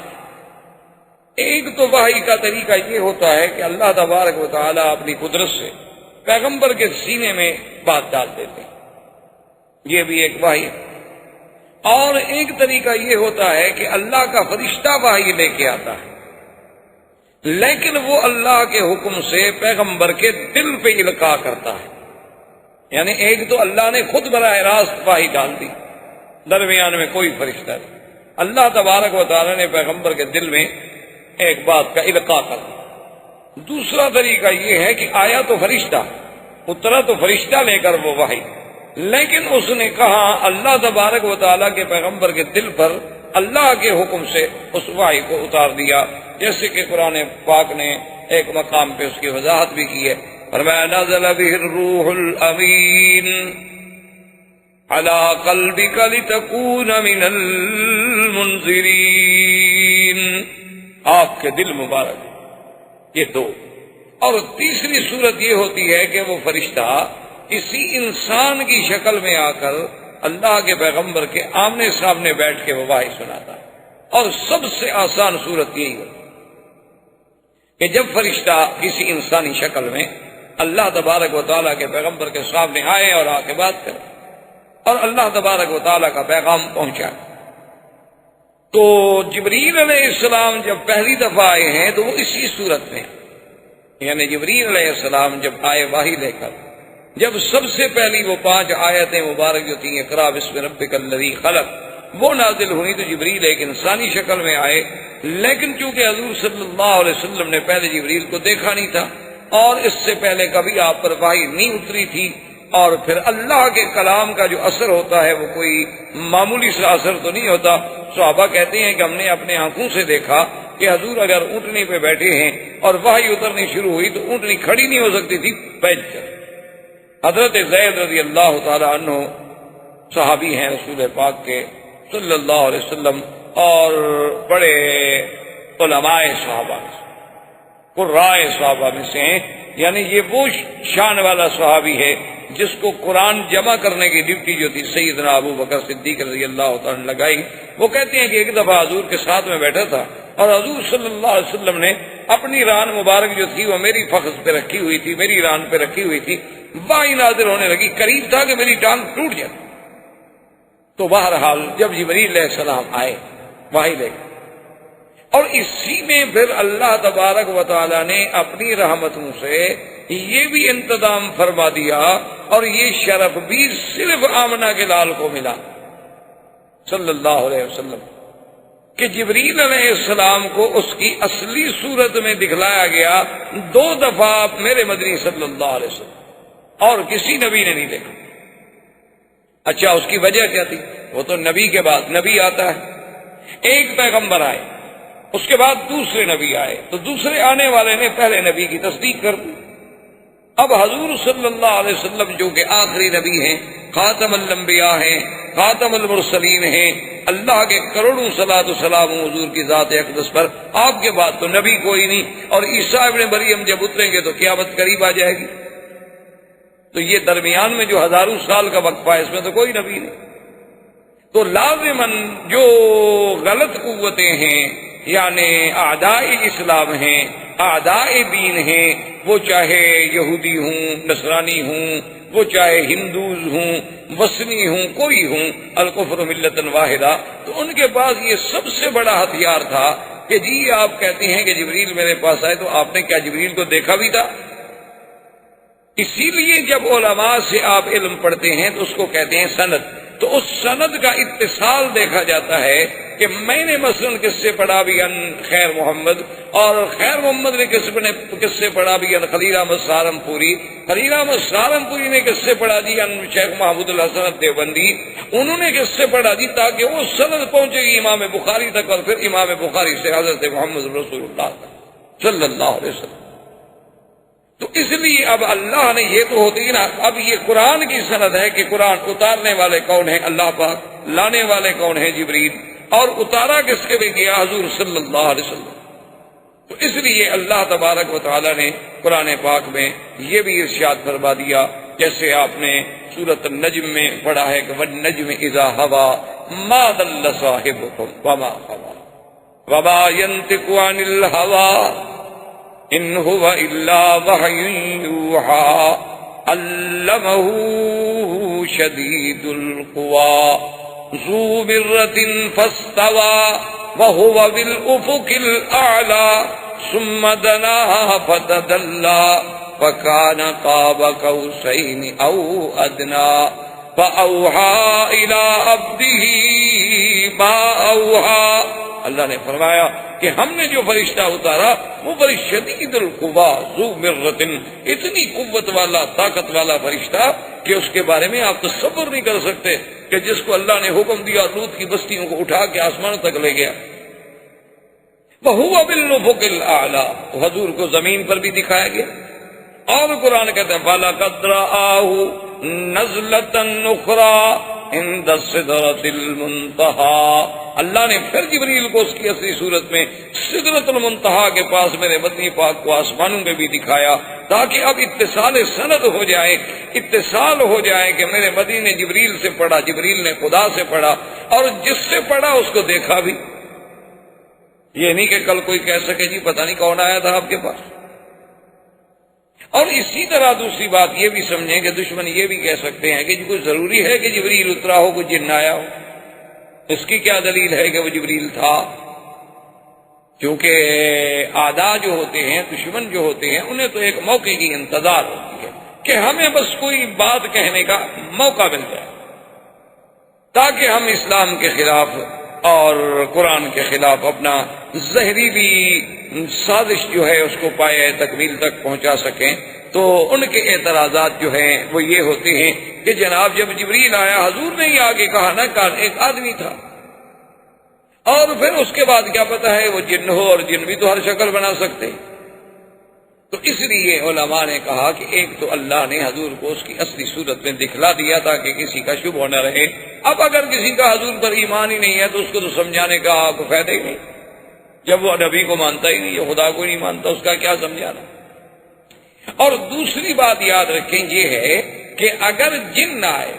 [SPEAKER 2] ایک تو وحی کا طریقہ یہ ہوتا ہے کہ اللہ تبارک و تعالیٰ اپنی قدرت سے پیغمبر کے سینے میں بات ڈال دیتے ہیں، یہ بھی ایک وحی ہے۔ اور ایک طریقہ یہ ہوتا ہے کہ اللہ کا فرشتہ وحی لے کے آتا ہے، لیکن وہ اللہ کے حکم سے پیغمبر کے دل پہ القاء کرتا ہے۔ یعنی ایک تو اللہ نے خود براہ راست وحی ڈال دی، درمیان میں کوئی فرشتہ نہیں، اللہ تبارک و تعالیٰ نے پیغمبر کے دل میں ایک بات کا القاء کر دیا۔ دوسرا طریقہ یہ ہے کہ آیا تو فرشتہ، اترا تو فرشتہ لے کر وہ وحی، لیکن اس نے کہا اللہ تبارک و تعالیٰ کے پیغمبر کے دل پر اللہ کے حکم سے اس وحی کو اتار دیا، جیسے کہ قرآن پاک نے ایک مقام پہ اس کی وضاحت بھی کی ہے، فرمایا نزل به الروح الامین علی قلبک لتکون من المنذرین، آپ کے دل مبارک، یہ دو۔ اور تیسری صورت یہ ہوتی ہے کہ وہ فرشتہ کسی انسان کی شکل میں آ کر اللہ کے پیغمبر کے آمنے سامنے بیٹھ کے وہ وحی سناتا ہے۔ اور سب سے آسان صورت یہی ہوتی کہ جب فرشتہ کسی انسانی شکل میں اللہ تبارک و تعالیٰ کے پیغمبر کے سامنے آئے اور آ کے بات کرے اور اللہ تبارک و تعالیٰ کا پیغام پہنچا۔ تو جبریل علیہ السلام جب پہلی دفعہ آئے ہیں تو وہ اسی صورت میں، یعنی جبریل علیہ السلام جب آئے وحی لے کر، جب سب سے پہلی وہ 5 آیتیں مبارک جو تھیں اقرا بسم ربک الذی خلق، وہ نازل ہوئی تو جبریل ایک انسانی شکل میں آئے، لیکن چونکہ حضور صلی اللہ علیہ وسلم نے پہلے جبریل کو دیکھا نہیں تھا اور اس سے پہلے کبھی آپ پر وحی نہیں اتری تھی، اور پھر اللہ کے کلام کا جو اثر ہوتا ہے وہ کوئی معمولی سا اثر تو نہیں ہوتا۔ صحابہ کہتے ہیں کہ ہم نے اپنے آنکھوں سے دیکھا کہ حضور اگر اونٹنی پہ بیٹھے ہیں اور وحی اترنی شروع ہوئی تو اونٹنی کھڑی نہیں ہو سکتی تھی، بیٹھ کر۔ حضرت زید رضی اللہ تعالی عنہ صحابی ہیں رسول پاک کے صلی اللہ علیہ وسلم، اور بڑے علماء صحابہ میں سے، قراء صحابہ میں سے ہیں، یعنی یہ وہ شان والا صحابی ہے جس کو قرآن جمع کرنے کی ڈیوٹی جو تھی سیدنا ابو بکر صدیق رضی اللہ تعالیٰ نے لگائی۔ وہ کہتے ہیں کہ ایک دفعہ حضور کے ساتھ میں بیٹھا تھا اور حضور صلی اللہ علیہ وسلم نے اپنی ران مبارک جو تھی وہ میری فخذ پہ رکھی ہوئی تھی، میری ران پہ رکھی ہوئی تھی، وحی نازل ہونے لگی، قریب تھا کہ میری ٹانگ ٹوٹ جائے۔ تو بہرحال جب جبریل علیہ السلام آئے وحی لے کر، اور اسی میں پھر اللہ تبارک و تعالی نے اپنی رحمتوں سے یہ بھی انتظام فرما دیا، اور یہ شرف بھی صرف آمنہ کے لال کو ملا صلی اللہ علیہ وسلم کہ جبریل علیہ السلام کو اس کی اصلی صورت میں دکھلایا گیا 2 دفعہ میرے مدنی صلی اللہ علیہ وسلم، اور کسی نبی نے نہیں دیکھا۔ اچھا اس کی وجہ کیا تھی؟ وہ تو نبی کے بعد نبی آتا ہے، ایک پیغمبر آئے، اس کے بعد دوسرے نبی آئے، تو دوسرے آنے والے نے پہلے نبی کی تصدیق کر دی۔ اب حضور صلی اللہ علیہ وسلم جو کہ آخری نبی ہیں، خاتم الانبیاء ہیں، خاتم المرسلین ہیں، اللہ کے کروڑوں صلاۃ و سلام حضور کی ذات اقدس پر، آپ کے بعد تو نبی کوئی نہیں، اور عیسیٰ ابن مریم جب اتریں گے تو قیامت قریب آ جائے گی، تو یہ درمیان میں جو ہزاروں سال کا وقفہ ہے اس میں تو کوئی نبی نہیں۔ تو لازماً جو غلط قوتیں ہیں، یعنی اعداء اسلام ہیں، اعداء دین ہیں، وہ چاہے یہودی ہوں، نصرانی ہوں، وہ چاہے ہندوز ہوں، وثنی ہوں، کوئی ہوں، الکفر ملۃ واحدہ، تو ان کے پاس یہ سب سے بڑا ہتھیار تھا کہ جی آپ کہتے ہیں کہ جبریل میرے پاس آئے، تو آپ نے کیا جبریل کو دیکھا بھی تھا؟ اسی لیے جب علماء سے آپ علم پڑھتے ہیں تو اس کو کہتے ہیں سند، تو اس سند کا اتصال دیکھا جاتا ہے کہ میں نے مثلا کس سے پڑھا بھی ان خیر محمد، اور خیر محمد نے کس سے پڑھا بھی ان خلیل احمد سہارنپوری، خلیل احمد سہارنپوری نے کس سے پڑھا جی ان شیخ محمود الحسن دیوبندی، انہوں نے کس سے پڑھا جی، تاکہ وہ سند پہنچے گی امام بخاری تک، اور پھر امام بخاری سے حضرت محمد رسول اللہ تک صلی اللہ علیہ وسلم۔ تو اس لیے اب اللہ نے یہ تو ہوتی نا، اب یہ قرآن کی سند ہے کہ قرآن اتارنے والے کون ہیں؟ اللہ پاک، لانے والے کون ہیں؟ جبریل، اور اتارا کس کے بھی گیا؟ حضور صلی اللہ علیہ وسلم۔ تو اس لیے اللہ تبارک و تعالی نے قرآن پاک میں یہ بھی ارشاد فرما دیا، جیسے آپ نے سورۃ النجم میں پڑھا ہے کہ والنجم اذا ہوا ما ضل صاحبکم وما غوی وما ينطق عن الهوى ان هو الا وحی یوحی علمہ شدید القوى ذو مرۃ فاستوى وهو بالافق الاعلى ثم دنا فتدلى فكان قاب قوسين او ادنى فاوحى الى عبده ما اوحى۔ اللہ نے فرمایا کہ ہم نے جو فرشتہ اتارا وہ بڑی شدید القوا ذو مرۃ، اتنی قوت والا طاقت والا فرشتہ کہ اس کے بارے میں آپ تصور نہیں کر سکتے کہ جس کو اللہ نے حکم دیا لوط کی بستیوں کو اٹھا کے آسمان تک لے گیا۔ وَهُوَ بِالْأُفُقِ الْأَعْلَى، حضور کو زمین پر بھی دکھایا گیا۔ اور قرآن کہتے ہیں فَلَقَدْ رَآهُ نَزْلَةً أُخْرَى عند السدرۃ المنتہی، اللہ نے پھر جبریل کو اس کی اصلی صورت میں سدرۃ المنتہی کے پاس میرے مدنی پاک کو آسمانوں میں بھی دکھایا، تاکہ اب اتصال سند ہو جائے، اتصال ہو جائے کہ میرے مدنی نے جبریل سے پڑھا، جبریل نے خدا سے پڑھا، اور جس سے پڑھا اس کو دیکھا بھی۔ یہ نہیں کہ کل کوئی کہہ سکے جی پتہ نہیں کون آیا تھا آپ کے پاس۔ اور اسی طرح دوسری بات یہ بھی سمجھیں کہ دشمن یہ بھی کہہ سکتے ہیں کہ کوئی ضروری ہے کہ جبریل اترا ہو، کوئی جن آیا ہو، اس کی کیا دلیل ہے کہ وہ جبریل تھا؟ کیونکہ اعداء جو ہوتے ہیں، دشمن جو ہوتے ہیں، انہیں تو ایک موقع کی انتظار ہوتی ہے کہ ہمیں بس کوئی بات کہنے کا موقع مل جائے تاکہ ہم اسلام کے خلاف اور قرآن کے خلاف اپنا زہریلی سازش جو ہے اس کو پائے تکمیل تک پہنچا سکیں۔ تو ان کے اعتراضات جو ہیں وہ یہ ہوتے ہیں کہ جناب جب جبریل آیا حضور نے ہی آگے کہا نا کہ ایک آدمی تھا، اور پھر اس کے بعد کیا پتا ہے وہ جن ہو، اور جن بھی تو ہر شکل بنا سکتے۔ تو اس لیے علماء نے کہا کہ ایک تو اللہ نے حضور کو اس کی اصلی صورت میں دکھلا دیا تاکہ کسی کا شبہ نہ رہے۔ اب اگر کسی کا حضور پر ایمان ہی نہیں ہے تو اس کو تو سمجھانے کا کوئی فائدہ ہی نہیں، جب وہ نبی کو مانتا ہی نہیں، یہ خدا کو نہیں مانتا، اس کا کیا سمجھانا۔ اور دوسری بات یاد رکھیں یہ ہے کہ اگر جن نہ آئے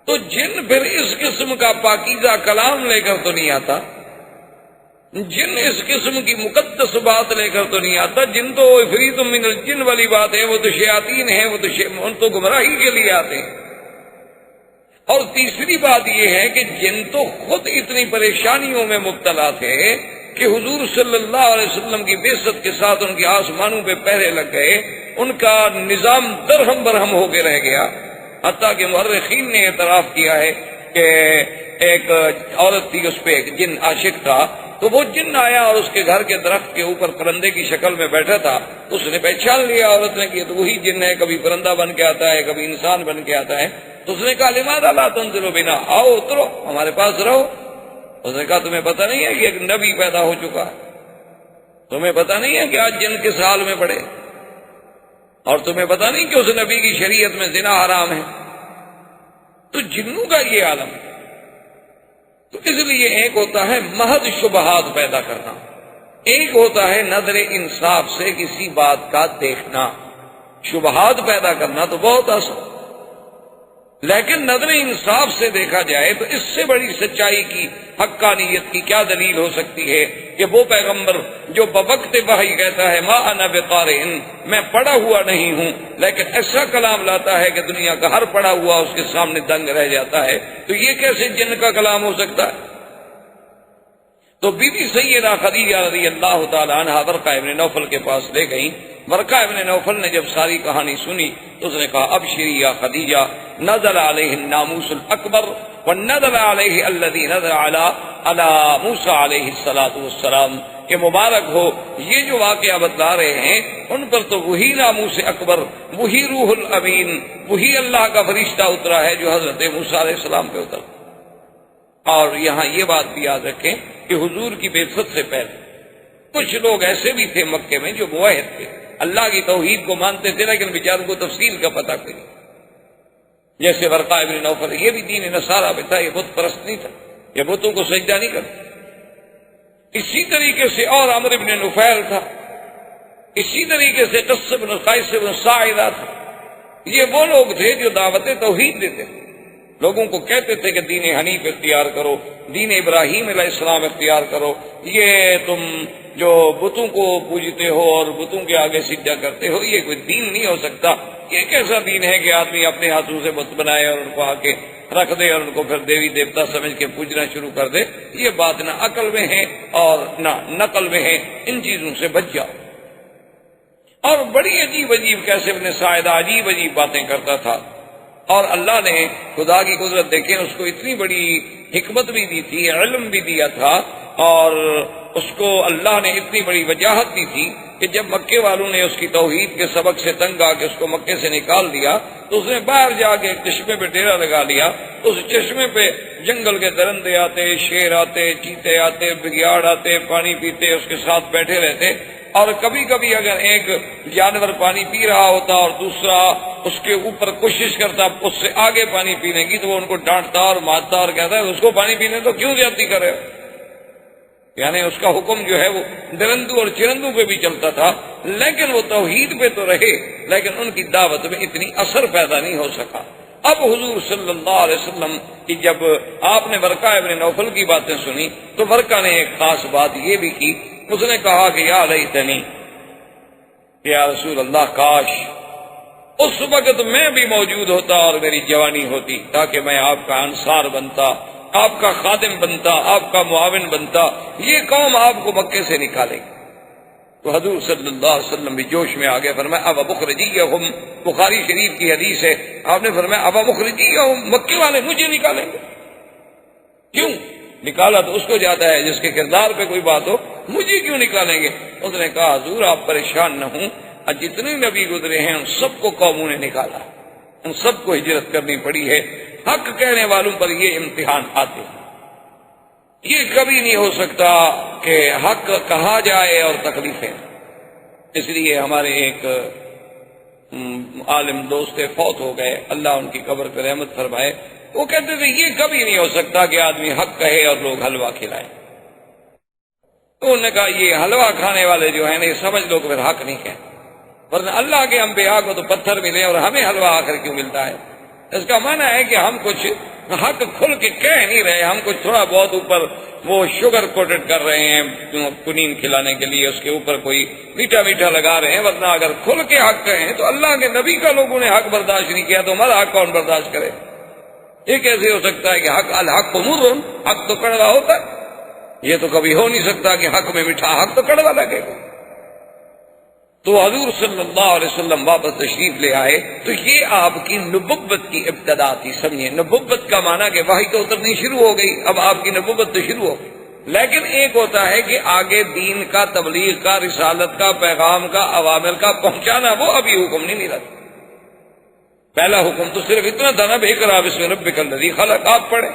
[SPEAKER 2] تو جن پھر اس قسم کا پاکیزہ کلام لے کر تو نہیں آتا، جن اس قسم کی مقدس بات لے کر تو نہیں آتا۔ جن تو عفریت من الجن والی بات ہے، وہ تو شیاطین ہیں، وہ تو گمراہی کے لیے آتے ہیں۔ اور تیسری بات یہ ہے کہ جن تو خود اتنی پریشانیوں میں مبتلا تھے کہ حضور صلی اللہ علیہ وسلم کی بعثت کے ساتھ ان کے آسمانوں پہ پہرے لگ گئے، ان کا نظام درہم برہم ہو کے رہ گیا، حتیٰ کہ مورخین نے اعتراف کیا ہے کہ ایک عورت تھی، اس پہ ایک جن عاشق تھا، تو وہ جن آیا اور اس کے گھر کے درخت کے اوپر پرندے کی شکل میں بیٹھا تھا، اس نے پہچان لیا عورت نے کہ یہ تو وہی جن ہے، کبھی پرندہ بن کے آتا ہے، کبھی انسان بن کے آتا ہے۔ تو اس نے کہا لماذا لا تنزلوا بنا، آؤ اترو ہمارے پاس رہو۔ اس نے کہا تمہیں پتہ نہیں ہے کہ ایک نبی پیدا ہو چکا ہے، تمہیں پتہ نہیں ہے کہ آج جن کس حال میں پڑے، اور تمہیں پتہ نہیں کہ اس نبی کی شریعت میں زنا حرام ہے۔ تو جنوں کا یہ عالم ہے۔ تو اس لیے ایک ہوتا ہے محض شبہات پیدا کرنا، ایک ہوتا ہے نظر انصاف سے کسی بات کا دیکھنا۔ شبہات پیدا کرنا تو بہت آسان، لیکن نظر انصاف سے دیکھا جائے تو اس سے بڑی سچائی کی، حقانیت کی کیا دلیل ہو سکتی ہے کہ وہ پیغمبر جو بوقت وحی کہتا ہے ما انا بقارئ، میں پڑھا ہوا نہیں ہوں، لیکن ایسا کلام لاتا ہے کہ دنیا کا ہر پڑھا ہوا اس کے سامنے دنگ رہ جاتا ہے، تو یہ کیسے جن کا کلام ہو سکتا ہے؟ تو بی بی سیدہ خدیجہ رضی اللہ تعالی عنہا ورقہ ابن نوفل کے پاس لے گئیں۔ ورقہ ابن نوفل نے جب ساری کہانی سنی تو اس نے کہا ابشری یا خدیجہ، نزل علیہ الناموس الاکبر ونزل علیہ الذی نزل علی موسیٰ علیہ السلام، کہ مبارک ہو یہ جو واقعہ بتلا رہے ہیں ان پر تو وہی ناموس اکبر، وہی روح الامین، وہی اللہ کا فرشتہ اترا ہے جو حضرت موسیٰ علیہ السلام پہ اترا۔ اور یہاں یہ بات بھی یاد رکھیں کہ حضور کی بعثت سے پہلے کچھ لوگ ایسے بھی تھے مکے میں جو موحد تھے، اللہ کی توحید کو مانتے تھے، لیکن بیچاروں کو تفصیل کا پتہ کوئی، جیسے ورقہ ابن نوفل، یہ بھی دین نصارہ پہ تھا، یہ بت پرست نہیں تھا، یہ بتوں کو سجدہ نہیں کرتے. اسی طریقے سے اور عمرو بن نفیل تھا، اسی طریقے سے قص بن قیس بن ساعدہ تھا. یہ وہ لوگ تھے جو دعوت توحید دیتے تھے، لوگوں کو کہتے تھے کہ دین حنیف اختیار کرو، دین ابراہیم علیہ السلام اختیار کرو. یہ تم جو بتوں کو پوجتے ہو اور بتوں کے آگے سجدہ کرتے ہو، یہ کوئی دین نہیں ہو سکتا. یہ کیسا دین ہے کہ آدمی اپنے ہاتھوں سے بت بنائے اور ان کو آ کے رکھ دے اور ان کو پھر دیوی دیوتا سمجھ کے پوجنا شروع کر دے. یہ بات نہ عقل میں ہے اور نہ نقل میں ہے. ان چیزوں سے بچ جاؤ. اور بڑی عجیب عجیب کیسے ابن ساعدہ عجیب عجیب باتیں کرتا تھا. اور اللہ نے خدا کی قدرت دیکھیں، اس کو اتنی بڑی حکمت بھی دی تھی، علم بھی دیا تھا، اور اس کو اللہ نے اتنی بڑی وجاہت دی تھی کہ جب مکے والوں نے اس کی توحید کے سبق سے تنگ آ کے اس کو مکے سے نکال دیا تو اس نے باہر جا کے ایک چشمے پہ ڈیرا لگا لیا. اس چشمے پہ جنگل کے درندے آتے، شیر آتے، چیتے آتے، بگیاڑ آتے، پانی پیتے، اس کے ساتھ بیٹھے رہتے. اور کبھی کبھی اگر ایک جانور پانی پی رہا ہوتا اور دوسرا اس کے اوپر کوشش کرتا اس سے آگے پانی پینے کی، تو وہ ان کو ڈانٹتا اور مارتا اور کہتا ہے اس کو پانی پینے تو کیوں زیادتی کرے. یعنی اس کا حکم جو ہے وہ درندوں اور چرندوں پہ بھی چلتا تھا، لیکن وہ توحید پہ تو رہے، لیکن ان کی دعوت میں اتنی اثر پیدا نہیں ہو سکا. اب حضور صلی اللہ علیہ وسلم کی جب آپ نے ورقہ ابن نوفل کی باتیں سنی تو ورقہ نے ایک خاص بات یہ بھی کی. اس نے کہا کہ یا لیتنی، یا رسول اللہ کاش اس وقت میں بھی موجود ہوتا اور میری جوانی ہوتی، تاکہ میں آپ کا انصار بنتا، آپ کا خادم بنتا، آپ کا معاون بنتا. یہ قوم آپ کو مکے سے نکالے گی. تو حضور صلی اللہ علیہ وسلم بھی جوش میں آ گئے. فرمایا اب مخرجیہم، بخاری شریف کی حدیث ہے، آپ نے فرمایا اب مخرجیہم، مکے والے مجھے نکالیں گے. کیوں نکالا تو اس کو جاتا ہے جس کے کردار پہ کوئی بات ہو، مجھے کیوں نکالیں گے؟ اس نے کہا حضور آپ پریشان نہ ہوں، جتنے نبی گزرے ہیں ان سب کو قوموں نے نکالا، ان سب کو ہجرت کرنی پڑی ہے. حق کہنے والوں پر یہ امتحان آتے ہیں. یہ کبھی نہیں ہو سکتا کہ حق کہا جائے اور تکلیفیں. اس لیے ہمارے ایک عالم دوست فوت ہو گئے، اللہ ان کی قبر پہ رحمت فرمائے. وہ کہتے تھے یہ کبھی نہیں ہو سکتا کہ آدمی حق کہے اور لوگ حلوہ کھلائیں. تو انہوں نے کہا یہ حلوہ کھانے والے جو ہیں نا، یہ سمجھ لو کہ پھر حق نہیں کہتے، ورنہ اللہ کے انبیاء کو تو پتھر ملے اور ہمیں حلوہ آخر کیوں ملتا ہے؟ اس کا معنی ہے کہ ہم کچھ حق کھل کے کہہ نہیں رہے، ہم کچھ تھوڑا بہت اوپر وہ شوگر کوٹڈ کر رہے ہیں کنین کھلانے کے لیے، اس کے اوپر کوئی میٹھا میٹھا لگا رہے ہیں. ورنہ اگر کھل کے حق کہیں تو اللہ کے نبی کا لوگوں نے حق برداشت نہیں کیا تو ہمارا حق کون برداشت کرے؟ یہ کیسے ہو سکتا ہے کہ حق الحق مر، حق تو کڑوا ہوتا ہے. یہ تو کبھی ہو نہیں سکتا کہ حق میں میٹھا، حق تو کڑوا لگے گا. تو حضور صلی اللہ علیہ وسلم واپس تشریف لے آئے تو یہ آپ کی نبوت کی ابتدا تھی. سمجھے، نبوت کا معنی کہ وحی تو اترنی شروع ہو گئی، اب آپ کی نبوت تو شروع ہو گئی. لیکن ایک ہوتا ہے کہ آگے دین کا، تبلیغ کا، رسالت کا، پیغام کا، عوامل کا پہنچانا، وہ ابھی حکم نہیں ملا. پہلا حکم تو صرف اتنا تھا نا، اقرأ بسم ربک الذی خلق، آپ پڑھیں.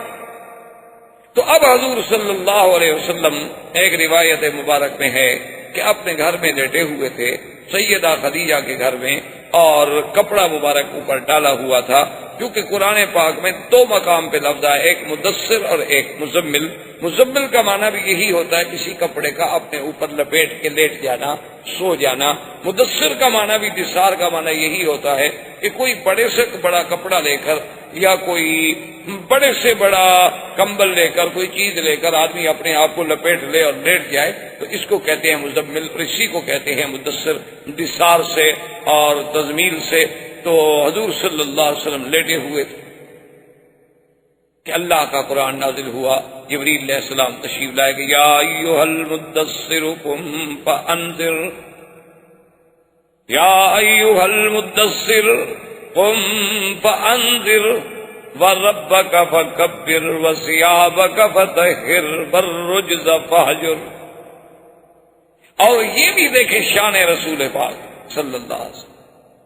[SPEAKER 2] تو اب حضور صلی اللہ علیہ وسلم ایک روایت مبارک میں ہے کہ اپنے گھر میں لیٹے ہوئے تھے سیدہ خدیجہ کے گھر میں، اور کپڑا مبارک اوپر ڈالا ہوا تھا. کیونکہ قرآن پاک میں دو مقام پہ لفظ ہے، ایک مدثر اور ایک مزمل. مزمل کا معنی بھی یہی ہوتا ہے کسی کپڑے کا اپنے اوپر لپیٹ کے لیٹ جانا، سو جانا. مدثر کا معنی بھی، دثار کا معنی یہی ہوتا ہے کہ کوئی بڑے سے بڑا کپڑا لے کر یا کوئی بڑے سے بڑا کمبل لے کر، کوئی چیز لے کر آدمی اپنے آپ کو لپیٹ لے اور لیٹ جائے تو اس کو کہتے ہیں مزمل، اور اسی کو کہتے ہیں مدثر، دثار سے اور تزمیل سے. تو حضور صلی اللہ علیہ وسلم لیٹے ہوئے تھے کہ اللہ کا قرآن نازل ہوا. جبریل علیہ السلام تشریف لائے کہ یا ایھا المدثر قم فانذر، یا ایھا المدثر قم فانذر وربک فکبر وثیابک فطہر والرجز فہجر. اور یہ بھی دیکھیں شان رسول پاک صلی اللہ علیہ وسلم،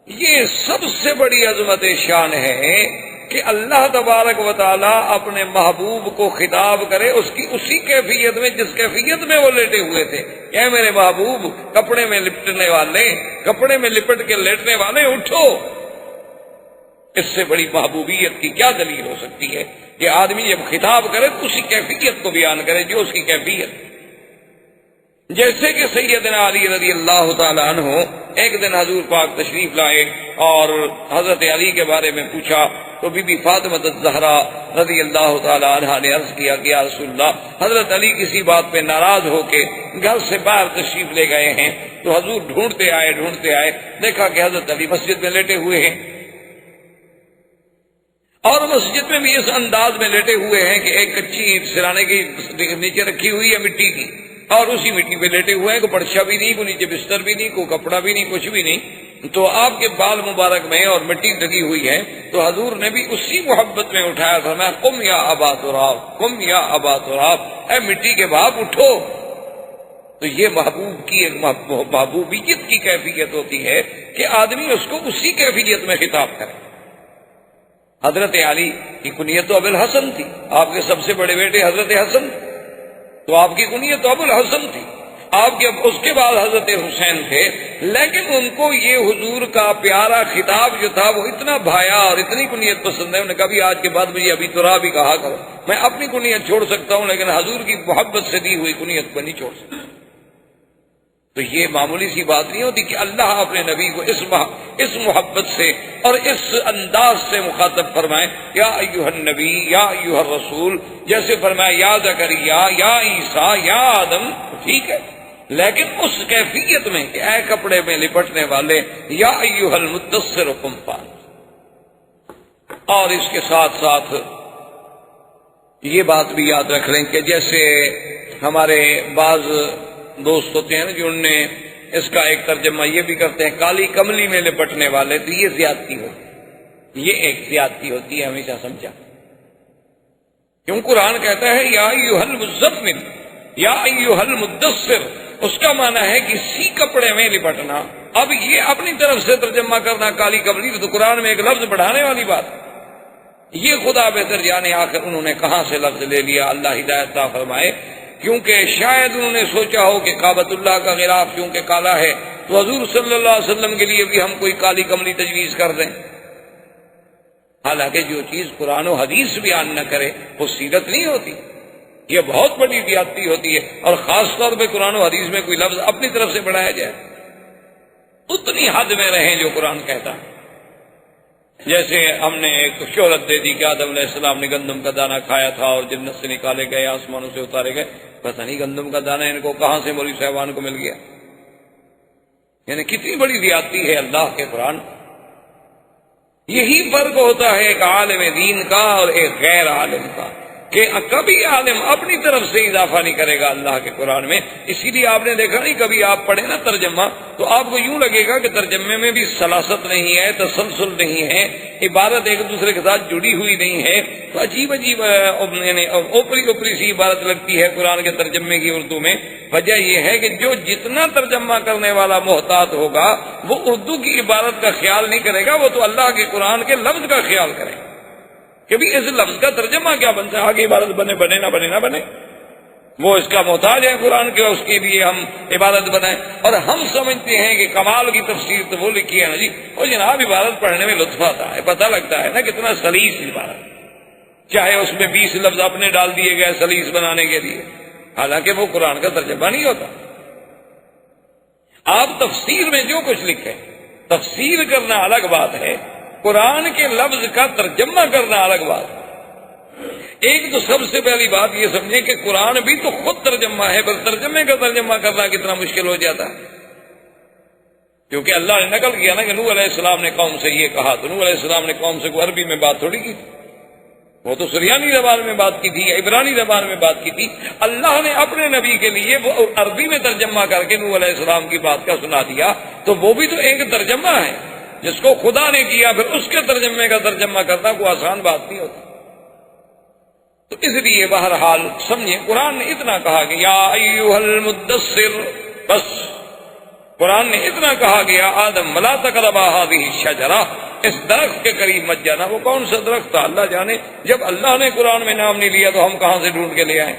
[SPEAKER 2] یہ سب سے بڑی عظمت شان ہے کہ اللہ تبارک و تعالیٰ اپنے محبوب کو خطاب کرے اس کی اسی کیفیت میں جس کیفیت میں وہ لیٹے ہوئے تھے. اے میرے محبوب، کپڑے میں لپٹنے والے، کپڑے میں لپٹ کے لیٹنے والے، اٹھو. اس سے بڑی محبوبیت کی کیا دلیل ہو سکتی ہے؟ کہ آدمی جب خطاب کرے تو اسی کیفیت کو بیان کرے جو اس کی کیفیت. جیسے کہ سیدنا علی رضی اللہ تعالی عنہ ایک دن حضور پاک تشریف لائے اور حضرت علی کے بارے میں پوچھا تو بی بی فاطمہ الزہرا رضی اللہ تعالی عنہا نے عرض کیا کہ یا رسول اللہ، حضرت علی کسی بات پہ ناراض ہو کے گھر سے باہر تشریف لے گئے ہیں. تو حضور ڈھونڈتے آئے دیکھا کہ حضرت علی مسجد میں لیٹے ہوئے ہیں، اور مسجد میں بھی اس انداز میں لیٹے ہوئے ہیں کہ ایک کچی اینٹ سرانے کی نیچے رکھی ہوئی ہے مٹی کی، اور اسی مٹی پہ لیٹے ہوئے ہیں، کوئی پرچھا بھی نہیں، کوئی نیچے بستر بھی نہیں، کوئی کپڑا بھی نہیں، کچھ بھی نہیں. تو آپ کے بال مبارک میں اور مٹی لگی ہوئی ہے. تو حضور نے بھی اسی محبت میں اٹھایا، فرمایا قم یا ابا تراب، قم یا ابا تراب، اے مٹی کے باپ اٹھو. تو یہ محبوب کی ایک محبوبیت کی کیفیت ہوتی ہے کہ آدمی اس کو اسی کیفیت میں خطاب کرے. حضرت علی کی کنیت تو ابو الحسن تھی، آپ کے سب سے بڑے بیٹے حضرت حسن، تو آپ کی کنیت تو ابو الحسن تھی. آپ کے اس کے بعد حضرت حسین تھے، لیکن ان کو یہ حضور کا پیارا خطاب جو تھا وہ اتنا بھایا اور اتنی کنیت پسند ہے، انہوں نے کبھی آج کے بعد مجھے ابھی تراب ہی کہا کرو. میں اپنی کنیت چھوڑ سکتا ہوں لیکن حضور کی محبت سے دی ہوئی کنیت کو نہیں چھوڑ سکتا. تو یہ معمولی سی بات نہیں ہوتی کہ اللہ اپنے نبی کو اس محبت سے اور اس انداز سے مخاطب فرمائے، یا ایھا النبی یا ایھا الرسول، جیسے فرمایا یا زکریا یا عیسیٰ یا آدم، ٹھیک ہے، لیکن اس کیفیت میں کہ اے کپڑے میں لپٹنے والے، یا ایھا المدثر قم فانذر. اور اس کے ساتھ ساتھ یہ بات بھی یاد رکھ لیں کہ جیسے ہمارے بعض دوست ہوتے ہیں جو نے اس کا ایک ترجمہ یہ بھی کرتے ہیں کالی کملی میں لپٹنے والے، تو یہ زیادتی ہوتی، یہ ایک زیادتی ہوتی ہے، ہمیشہ سمجھا. کیوں قرآن کہتا ہے یا ایھا المزمل یا ایھا المدثر، اس کا معنی ہے کسی کپڑے میں لپٹنا. اب یہ اپنی طرف سے ترجمہ کرنا کالی کملی، تو قرآن میں ایک لفظ بڑھانے والی بات، یہ خدا بہتر جانے آخر انہوں نے کہاں سے لفظ لے لیا. اللہ ہدایت عطا فرمائے. کیونکہ شاید انہوں نے سوچا ہو کہ کعبۃ اللہ کا غلاف چونکہ کالا ہے تو حضور صلی اللہ علیہ وسلم کے لیے بھی ہم کوئی کالی کملی تجویز کر دیں. حالانکہ جو چیز قرآن و حدیث بیان نہ کرے وہ سیرت نہیں ہوتی، یہ بہت بڑی زیادتی ہوتی ہے. اور خاص طور پہ قرآن و حدیث میں کوئی لفظ اپنی طرف سے بڑھایا جائے، اتنی حد میں رہیں جو قرآن کہتا ہے. جیسے ہم نے ایک شہرت دے دی کہ آدم علیہ السلام نے گندم کا دانہ کھایا تھا اور جنت سے نکالے گئے، آسمانوں سے اتارے گئے. پتہ نہیں گندم کا دانہ ان کو کہاں سے مولوی صاحبان کو مل گیا. یعنی کتنی بڑی زیادتی ہے اللہ کے قرآن. یہی فرق ہوتا ہے ایک عالم دین کا اور ایک غیر عالم کا، کہ کبھی عالم اپنی طرف سے اضافہ نہیں کرے گا اللہ کے قرآن میں. اسی لیے آپ نے دیکھا نہیں، کبھی آپ پڑھیں نا ترجمہ تو آپ کو یوں لگے گا کہ ترجمے میں بھی سلاست نہیں ہے، تسلسل نہیں ہے، عبارت ایک دوسرے کے ساتھ جڑی ہوئی نہیں ہے. تو عجیب عجیب یعنی اوپری سی عبارت لگتی ہے قرآن کے ترجمے کی اردو میں. وجہ یہ ہے کہ جو جتنا ترجمہ کرنے والا محتاط ہوگا وہ اردو کی عبارت کا خیال نہیں کرے گا، وہ تو اللہ کے قرآن کے لفظ کا خیال کرے گا کہ بھی اس لفظ کا ترجمہ کیا بنتا ہے، آگے عبارت بنے نہ بنے. وہ اس کا محتاج ہے قرآن کے، اس کے لیے ہم عبارت بنائیں. اور ہم سمجھتے ہیں کہ کمال کی تفسیر تو وہ لکھی ہے نا جی، اور جناب عبارت پڑھنے میں لطف آتا ہے، پتہ لگتا ہے نا کتنا سلیس عبارت، چاہے اس میں 20 لفظ اپنے ڈال دیے گئے سلیس بنانے کے لیے، حالانکہ وہ قرآن کا ترجمہ نہیں ہوتا. آپ تفسیر میں جو کچھ لکھیں، تفسیر کرنا الگ بات ہے، قرآن کے لفظ کا ترجمہ کرنا الگ بات ہے. ایک تو سب سے پہلی بات یہ سمجھیں کہ قرآن بھی تو خود ترجمہ ہے، بس ترجمے کا ترجمہ کرنا کتنا مشکل ہو جاتا ہے. کیونکہ اللہ نے نقل کیا نا کہ نوح علیہ السلام نے قوم سے یہ کہا، تو نوح علیہ السلام نے قوم سے کوئی عربی میں بات تھوڑی کی تھی، وہ تو سریانی زبان میں بات کی تھی یا عبرانی زبان میں بات کی تھی. اللہ نے اپنے نبی کے لیے وہ عربی میں ترجمہ کر کے نوح علیہ السلام کی بات کا سنا دیا، تو وہ بھی تو ایک ترجمہ ہے جس کو خدا نے کیا، پھر اس کے ترجمے کا ترجمہ کرنا کوئی آسان بات نہیں ہوتی. تو اس لیے بہرحال سمجھیں قرآن نے اتنا کہا کہ یا ایھا المدثر، بس قرآن نے اتنا کہا کہ یا آدم لا تقربا هذه الشجرہ، اس درخت کے قریب مت جانا. وہ کون سا درخت تھا اللہ جانے، جب اللہ نے قرآن میں نام نہیں لیا تو ہم کہاں سے ڈھونڈ کے لے آئیں.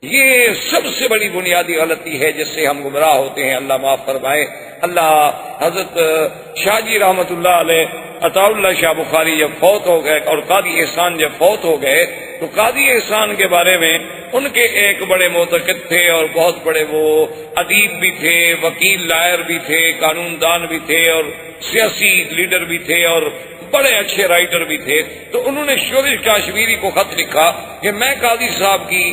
[SPEAKER 2] یہ سب سے بڑی بنیادی غلطی ہے جس سے ہم گمراہ ہوتے ہیں، اللہ معاف فرمائے۔ اللہ حضرت شاہ جی رحمت اللہ علیہ عطا اللہ شاہ بخاری جب فوت ہو گئے اور قاضی احسان جب فوت ہو گئے تو قاضی احسان کے بارے میں ان کے ایک بڑے معتقد تھے اور بہت بڑے وہ ادیب بھی تھے، وکیل لائر بھی تھے، قانون دان بھی تھے اور سیاسی لیڈر بھی تھے اور بڑے اچھے رائٹر بھی تھے۔ تو انہوں نے شورش کاشمیری کو خط لکھا کہ میں قاضی صاحب کی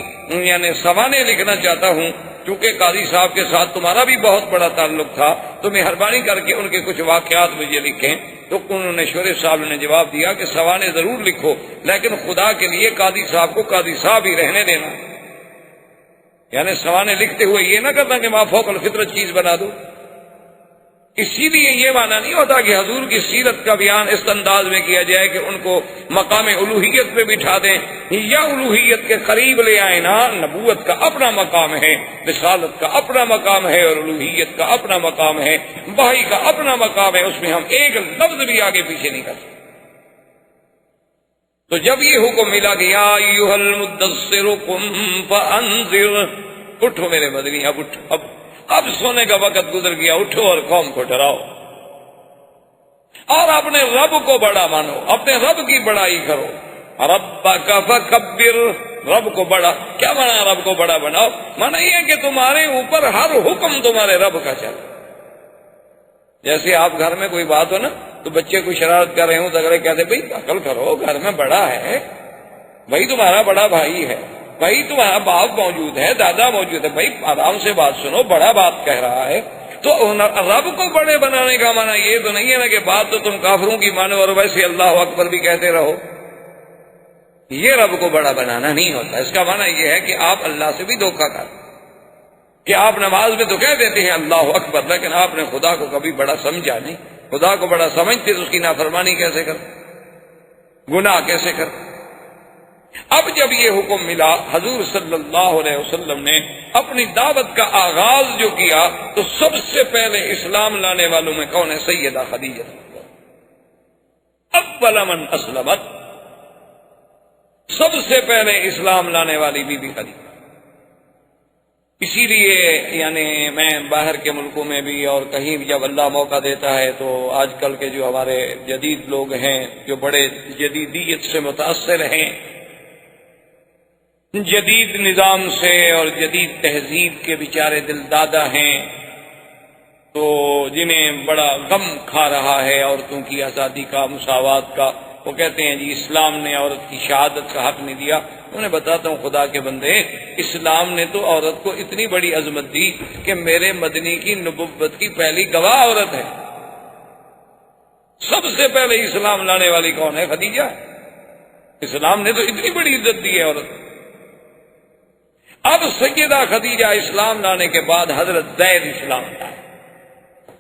[SPEAKER 2] یعنی سوانح لکھنا چاہتا ہوں، کیونکہ قاضی صاحب کے ساتھ تمہارا بھی بہت بڑا تعلق تھا، تو مہربانی کر کے ان کے کچھ واقعات مجھے لکھیں۔ تو انہوں نے شورش صاحب نے جواب دیا کہ سوانح ضرور لکھو، لیکن خدا کے لیے قاضی صاحب کو قاضی صاحب ہی رہنے دینا، یعنی سوانح لکھتے ہوئے یہ نہ کرنا کہ ما فوق الفطرت چیز بنا دو۔ اسی لیے یہ معنی نہیں ہوتا کہ حضور کی سیرت کا بیان اس انداز میں کیا جائے کہ ان کو مقام الوہیت پہ بٹھا دیں یا الوہیت کے قریب لے آئیں۔ نا، نبوت کا اپنا مقام ہے، رسالت کا اپنا مقام ہے اور الوہیت کا اپنا مقام ہے، وحی کا اپنا مقام ہے، اس میں ہم ایک لفظ بھی آگے پیچھے نہیں کر سکتے۔ تو جب یہ حکم ملا کہ یا ایھا المدثر قم فانذر، اٹھو میرے مدنی، اب اٹھو، اب سونے کا وقت گزر گیا، اٹھو اور قوم کو ڈراؤ اور اپنے رب کو بڑا مانو، اپنے رب کی بڑائی کرو۔ ربک فکبر، رب کو بڑا کیا بنا، رب کو بڑا بناؤ، مانا یہ کہ تمہارے اوپر ہر حکم تمہارے رب کا چلے۔ جیسے آپ گھر میں کوئی بات ہو نا تو بچے کوئی شرارت کر رہے ہوں تو اگر کہتے بھائی عقل کرو، گھر میں بڑا ہے، بھائی تمہارا بڑا بھائی ہے، بھائی تمہارا باپ موجود ہے، دادا موجود ہے، بھائی آرام سے بات سنو، بڑا بات کہہ رہا ہے۔ تو رب کو بڑے بنانے کا معنی یہ تو نہیں ہے نا کہ بات تو تم کافروں کی مانو اور ویسے اللہ اکبر بھی کہتے رہو، یہ رب کو بڑا بنانا نہیں ہوتا۔ اس کا معنی یہ ہے کہ آپ اللہ سے بھی دھوکہ کر، کہ آپ نماز میں تو کہہ دیتے ہیں اللہ اکبر، لیکن آپ نے خدا کو کبھی بڑا سمجھا نہیں، خدا کو بڑا سمجھتے تو اس کی نافرمانی کیسے کر، گناہ کیسے کر۔ اب جب یہ حکم ملا، حضور صلی اللہ علیہ وسلم نے اپنی دعوت کا آغاز جو کیا تو سب سے پہلے اسلام لانے والوں میں کون ہے؟ سیدہ خدیجہ، اول من اسلمت، سب سے پہلے اسلام لانے والی بی بی خدیجہ۔ اسی لیے یعنی میں باہر کے ملکوں میں بھی اور کہیں بھی جب اللہ موقع دیتا ہے تو آج کل کے جو ہمارے جدید لوگ ہیں جو بڑے جدیدیت سے متاثر ہیں، جدید نظام سے اور جدید تہذیب کے بیچارے دل دادا ہیں، تو جنہیں بڑا غم کھا رہا ہے عورتوں کی آزادی کا، مساوات کا، وہ کہتے ہیں جی اسلام نے عورت کی شہادت کا حق نہیں دیا۔ انہیں بتاتا ہوں خدا کے بندے، اسلام نے تو عورت کو اتنی بڑی عظمت دی کہ میرے مدنی کی نبوت کی پہلی گواہ عورت ہے۔ سب سے پہلے اسلام لانے والی کون ہے؟ خدیجہ۔ اسلام نے تو اتنی بڑی عزت دی ہے عورت۔ اب سیدہ خدیجہ اسلام لانے کے بعد حضرت زید اسلام لائے۔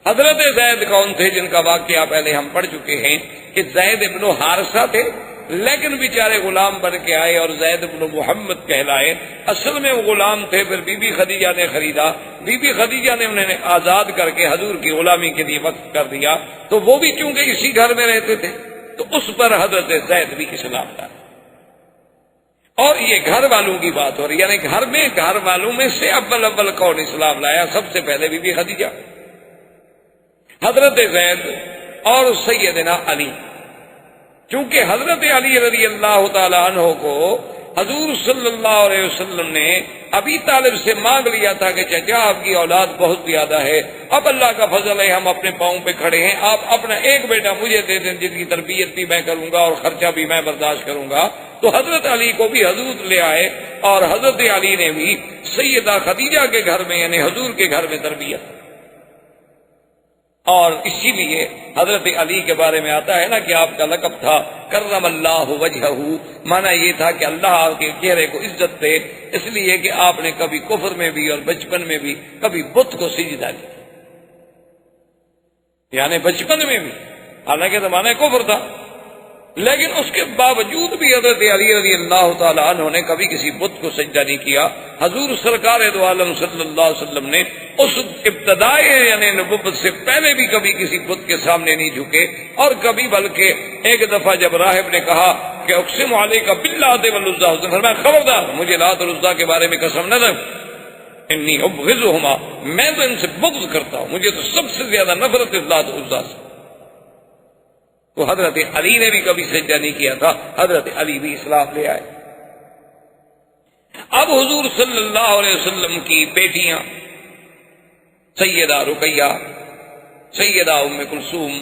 [SPEAKER 2] حضرت زید کون تھے؟ جن کا واقعہ پہلے ہم پڑھ چکے ہیں کہ زید ابن حارثہ تھے، لیکن بیچارے غلام بن کے آئے اور زید ابن محمد کہلائے۔ اصل میں وہ غلام تھے، پھر بی بی خدیجہ نے خریدا، بی بی خدیجہ نے انہیں آزاد کر کے حضور کی غلامی کے لیے وقف کر دیا، تو وہ بھی چونکہ اسی گھر میں رہتے تھے تو اس پر حضرت زید بھی اسلام لائے۔ اور یہ گھر والوں کی بات ہو رہی ہے، یعنی گھر میں گھر والوں میں سے اول کون اسلام لایا؟ سب سے پہلے بی بی خدیجہ، حضرت زید اور سیدنا علی۔ چونکہ حضرت علی رضی اللہ تعالی عنہ کو حضور صلی اللہ علیہ وسلم نے ابی طالب سے مانگ لیا تھا کہ چچا آپ کی اولاد بہت زیادہ ہے، اب اللہ کا فضل ہے ہم اپنے پاؤں پہ کھڑے ہیں، آپ اپنا ایک بیٹا مجھے دے دیں جس کی تربیت بھی میں کروں گا اور خرچہ بھی میں برداشت کروں گا۔ تو حضرت علی کو بھی حضور لے آئے اور حضرت علی نے بھی سیدہ خدیجہ کے گھر میں یعنی حضور کے گھر میں تربیت۔ اور اسی لیے حضرت علی کے بارے میں آتا ہے نا کہ آپ کا لقب تھا کرم اللہ وجہہ، مانا یہ تھا کہ اللہ آپ کے چہرے کو عزت دے، اس لیے کہ آپ نے کبھی کفر میں بھی اور بچپن میں بھی کبھی بت کو سجدہ کیا، یعنی بچپن میں بھی، حالانکہ زمانہ کفر تھا لیکن اس کے باوجود بھی حضرت علی رضی اللہ تعالیٰ عنہ نے کبھی کسی بت کو سجدہ نہیں کیا. حضور سرکار دو عالم صلی اللہ علیہ وسلم نے اس ابتدائی یعنی نبوت سے پہلے بھی کبھی کسی بت کے سامنے نہیں جھکے. اور کبھی بلکہ ایک دفعہ جب راہب نے کہا کہ اقسم علیک باللات والعزیٰ، اس نے فرمایا خبردار مجھے لات اور عزیٰ کے بارے میں قسم نہ دے، انی ابغضہما، میں تو ان سے بغض کرتا ہوں، مجھے تو سب سے زیادہ نفرت ہے لات اور عزیٰ سے. تو حضرت علی نے بھی کبھی سجدہ نہیں کیا تھا، حضرت علی بھی اسلام لے آئے. اب حضور صلی اللہ علیہ وسلم کی بیٹیاں سیدہ رقیہ، سیدہ ام کلثوم،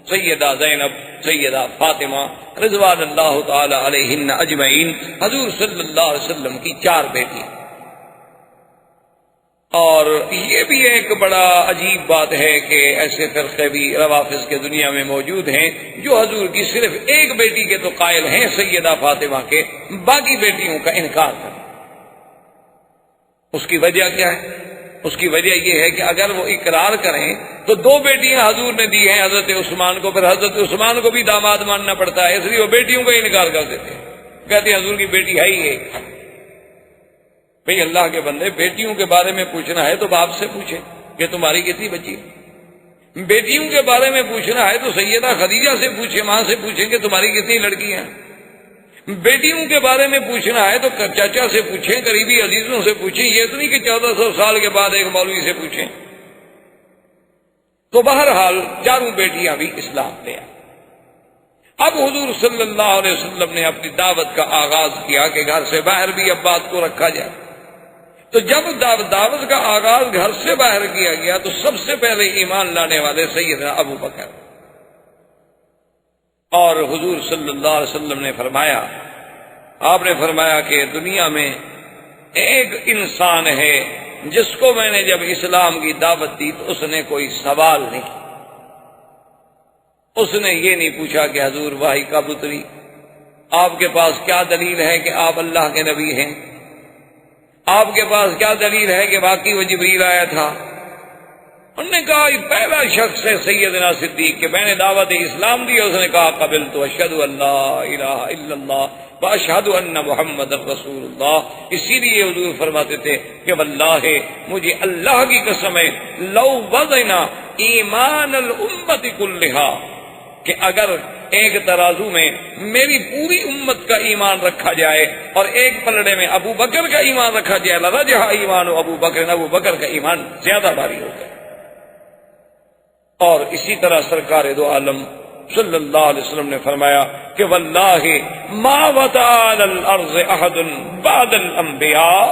[SPEAKER 2] سیدہ زینب، سیدہ فاطمہ رضوان اللہ تعالی علیہن اجمعین، حضور صلی اللہ علیہ وسلم کی 4 بیٹیاں. اور یہ بھی ایک بڑا عجیب بات ہے کہ ایسے فرقے بھی روافض کے دنیا میں موجود ہیں جو حضور کی صرف ایک بیٹی کے تو قائل ہیں سیدہ فاطمہ کے، باقی بیٹیوں کا انکار کریں. اس کی وجہ کیا ہے؟ اس کی وجہ یہ ہے کہ اگر وہ اقرار کریں تو 2 بیٹیاں حضور نے دی ہیں حضرت عثمان کو، پھر حضرت عثمان کو بھی داماد ماننا پڑتا ہے، اس لیے وہ بیٹیوں کا انکار کر دیتے ہیں، کہتے ہیں حضور کی بیٹی ہے ہی ایک. بھئی اللہ کے بندے، بیٹیوں کے بارے میں پوچھنا ہے تو باپ سے پوچھیں کہ تمہاری کتنی بچی. بیٹیوں کے بارے میں پوچھنا ہے تو سیدہ خدیجہ سے پوچھیں، ماں سے پوچھیں کہ تمہاری کتنی لڑکیاں. بیٹیوں کے بارے میں پوچھنا ہے تو چاچا سے پوچھیں، قریبی عزیزوں سے پوچھیں، یہ تو نہیں کہ 1400 سال کے بعد ایک مولوی سے پوچھیں. تو بہرحال 4 بیٹیاں بھی اسلام لے آئیں. اب حضور صلی اللہ علیہ وسلم نے اپنی دعوت کا آغاز کیا کہ گھر سے باہر بھی اب بات کو رکھا جائے. تو جب دعوت کا آغاز گھر سے باہر کیا گیا تو سب سے پہلے ایمان لانے والے سیدنا ابو بکر. اور حضور صلی اللہ علیہ وسلم نے فرمایا، آپ نے فرمایا کہ دنیا میں ایک انسان ہے جس کو میں نے جب اسلام کی دعوت دی تو اس نے کوئی سوال نہیں کیا. اس نے یہ نہیں پوچھا کہ حضور وحی کب اتری، آپ کے پاس کیا دلیل ہے کہ آپ اللہ کے نبی ہیں، آپ کے پاس کیا دلیل ہے کہ واقعی وہ جبریل آیا تھا. انہوں نے کہا یہ پہلا شخص ہے سیدنا صدیق کہ میں نے دعوت اسلام دی، اس نے کہا قبلت اشہد ان لا الہ الا اللہ واشہد ان محمد رسول اللہ. اسی لیے حضور فرماتے تھے کہ واللہ مجھے اللہ کی قسم ہے لو وزنا ایمان الامت کلھا، کہ اگر ایک ترازو میں میری پوری امت کا ایمان رکھا جائے اور ایک پلڑے میں ابو بکر کا ایمان رکھا جائے لرجح ایمان ابو بکر، ابو بکر کا ایمان زیادہ بھاری ہو گیا. اور اسی طرح سرکار دو عالم صلی اللہ علیہ وسلم نے فرمایا کہ واللہ ما وطأ علی الارض احد بعد الانبیاء،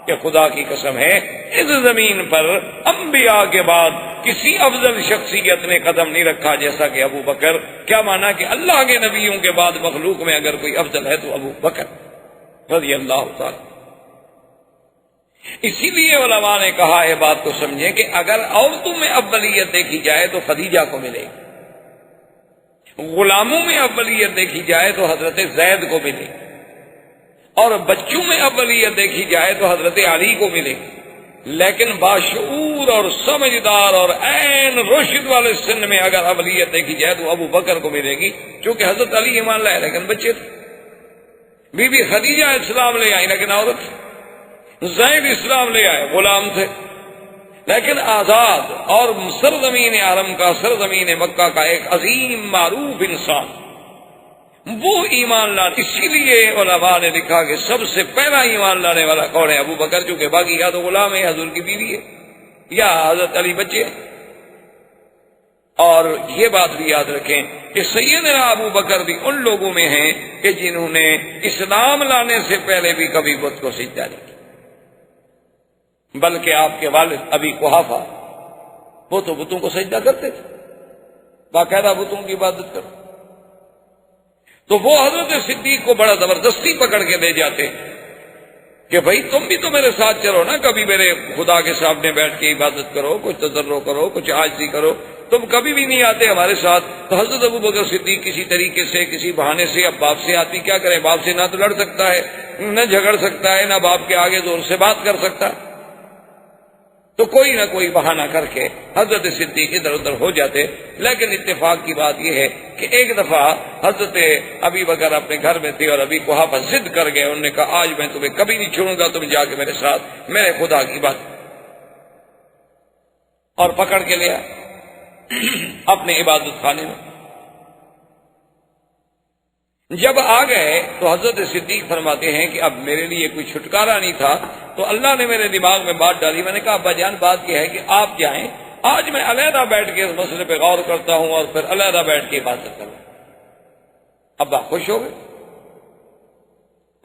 [SPEAKER 2] کہ خدا کی قسم ہے اس زمین پر انبیاء کے بعد کسی افضل شخصیت نے قدم نہیں رکھا جیسا کہ ابو بکر. کیا مانا کہ اللہ کے نبیوں کے بعد مخلوق میں اگر کوئی افضل ہے تو ابو بکر رضی اللہ تعالی. اسی لیے علماء نے کہا ہے بات کو سمجھیں کہ اگر عورتوں میں اولیت دیکھی جائے تو خدیجہ کو ملے گی، غلاموں میں اولیت دیکھی جائے تو حضرت زید کو ملے گی، اور بچوں میں اولیت دیکھی جائے تو حضرت علی کو ملے گی. لیکن باشعور اور سمجھدار اور عین رشد والے سن میں اگر اولیت دیکھی جائے تو ابو بکر کو ملے گی، چونکہ حضرت علی ایمان لائے لیکن بچے تھے. بی بی خدیجہ اسلام لے آئی لیکن عورت تھی. زید اسلام لے آئے، غلام تھے لیکن آزاد اور سرزمین حرم کا، سرزمین مکہ کا ایک عظیم معروف انسان، وہ ایمان لانے. اسی لیے علماء نے لکھا کہ سب سے پہلا ایمان لانے والا کون ہے؟ ابو بکر، چونکہ باقی یا تو غلام ہے، حضور کی بیوی ہے، یا حضرت علی بچے. اور یہ بات بھی یاد رکھیں کہ سیدنا ابو بکر بھی ان لوگوں میں ہیں کہ جنہوں نے اسلام لانے سے پہلے بھی کبھی بت کو سجدہ نہیں کیا، بلکہ آپ کے والد ابی قحافہ وہ تو بتوں کو سجدہ کرتے تھے، باقاعدہ بتوں کی عبادت کرتے. تو وہ حضرت صدیق کو بڑا زبردستی پکڑ کے لے جاتے کہ بھائی تم بھی تو میرے ساتھ چلو نا، کبھی میرے خدا کے سامنے بیٹھ کے عبادت کرو، کچھ تضرع کرو، کچھ عاجزی کرو. تم کبھی بھی نہیں آتے ہمارے ساتھ. تو حضرت ابو بکر صدیق کسی طریقے سے، کسی بہانے سے، اب باپ سے آتی، کیا کرے، باپ سے نہ تو لڑ سکتا ہے، نہ جھگڑ سکتا ہے، نہ باپ کے آگے زور سے بات کر سکتا. تو کوئی نہ کوئی بہانہ کر کے حضرت صدیق ادھر ادھر ہو جاتے. لیکن اتفاق کی بات یہ ہے کہ ایک دفعہ حضرت ابی بکر اپنے گھر میں تھے اور ابی قحافہ ضد کر گئے. انہوں نے کہا آج میں تمہیں کبھی نہیں چھوڑوں گا, تم جا کے میرے ساتھ میرے خدا کی بات, اور پکڑ کے لیا اپنے عبادت خانے میں. جب آ گئے تو حضرت صدیق فرماتے ہیں کہ اب میرے لیے کوئی چھٹکارا نہیں تھا, تو اللہ نے میرے دماغ میں بات ڈالی. میں نے کہا ابا جان بات یہ ہے کہ آپ جائیں, آج میں علیحدہ بیٹھ کے اس مسئلے پہ غور کرتا ہوں اور پھر علیحدہ بیٹھ کے عبادت کروں. ابا خوش ہو گئے,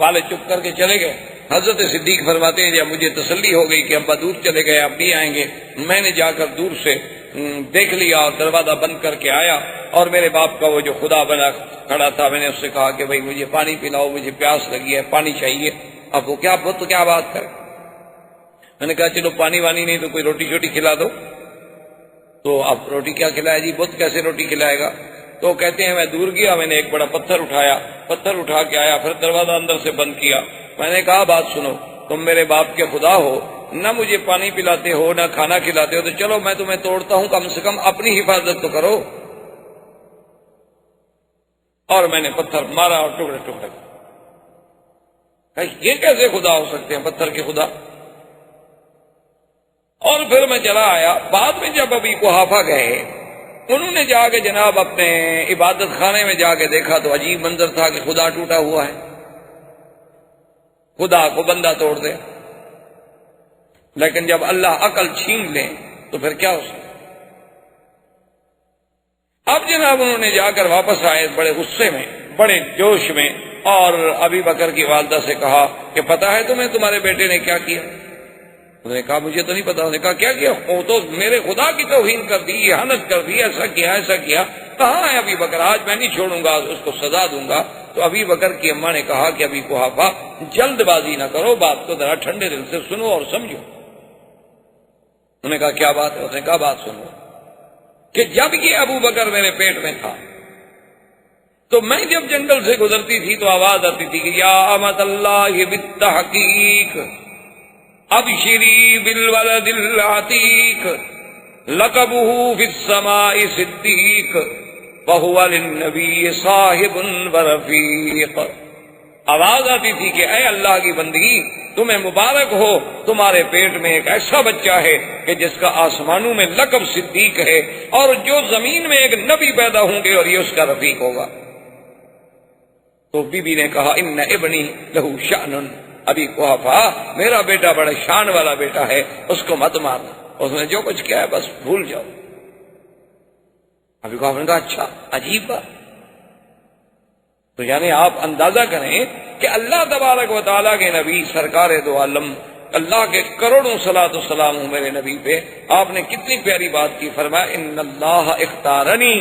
[SPEAKER 2] والد چپ کر کے چلے گئے. حضرت صدیق فرماتے ہیں جب مجھے تسلی ہو گئی کہ ابا دور چلے گئے, اب بھی آئیں گے, میں نے جا کر دور سے دیکھ لیا اور دروازہ بند کر کے آیا, اور میرے باپ کا وہ جو خدا بنا کھڑا تھا, میں نے اس سے کہا کہ بھائی مجھے پانی پلاؤ, مجھے پیاس لگی ہے, پانی چاہیے. اب وہ کیا بت کیا بات کرے. میں نے کہا چلو پانی وانی نہیں تو کوئی روٹی شوٹی کھلا دو. تو اب روٹی کیا کھلائے جی, بت کیسے روٹی کھلائے گا. تو کہتے ہیں میں دور گیا, میں نے ایک بڑا پتھر اٹھایا, پتھر اٹھا کے آیا, پھر دروازہ اندر سے بند کیا. میں نے کہا بات سنو, تم میرے باپ کے خدا ہو, نہ مجھے پانی پلاتے ہو نہ کھانا کھلاتے ہو, تو چلو میں تمہیں توڑتا ہوں, کم سے کم اپنی حفاظت تو کرو. اور میں نے پتھر مارا اور ٹکڑے ٹکڑے. یہ کیسے خدا ہو سکتے ہیں, پتھر کے خدا. اور پھر میں چلا آیا. بعد میں جب ابھی قحافہ گئے, انہوں نے جا کے جناب اپنے عبادت خانے میں جا کے دیکھا تو عجیب منظر تھا کہ خدا ٹوٹا ہوا ہے. خدا کو بندہ توڑ دے. لیکن جب اللہ عقل چھین لے تو پھر کیا ہو سکتا. اب جناب انہوں نے جا کر واپس آئے بڑے غصے میں, بڑے جوش میں, اور ابی بکر کی والدہ سے کہا کہ پتا ہے تمہیں تمہارے بیٹے نے کیا کیا. انہوں نے کہا مجھے تو نہیں پتا. انہوں نے کہا کیا کیا. وہ تو میرے خدا کی توہین کر دی, اہانت کر دی, ایسا کیا ایسا کیا. کہاں ہے ابی بکر, آج میں نہیں چھوڑوں گا, اس کو سزا دوں گا. تو ابی بکر کی اماں نے کہا کہ ابی قحافہ جلد بازی نہ کرو, بات کو ذرا ٹھنڈے دل سے سنو اور سمجھو. انہوں نے کہا کیا بات ہے. اس نے کہا بات سنو کہ جب یہ ابو بکر میرے پیٹ میں تھا تو میں جب جنگل سے گزرتی تھی تو آواز آتی تھی کہ یا امت اللہ بالتحقیق ابشری بالولد العتیق لقبہ فی السماء صدیق وہو للنبی صاحب ورفیق. آواز آتی تھی کہ اے اللہ کی بندگی, تمہیں مبارک ہو, تمہارے پیٹ میں ایک ایسا بچہ ہے کہ جس کا آسمانوں میں لقب صدیق ہے, اور جو زمین میں ایک نبی پیدا ہوں گے اور یہ اس کا رفیق ہوگا. تو بی بی نے کہا ان ابنی لہو شأن, ابی قحافہ میرا بیٹا بڑا شان والا بیٹا ہے, اس کو مت مارنا, اس نے جو کچھ کیا ہے بس بھول جاؤ. ابی قحافہ نے کہا اچھا عجیب بات. تو یعنی آپ اندازہ کریں کہ اللہ تبارک و تعالیٰ کے نبی سرکار دو عالم, اللہ کے کروڑوں صلاۃ و سلام ہوں میرے نبی پہ, آپ نے کتنی پیاری بات کی. فرمایا ان اللہ اختارنی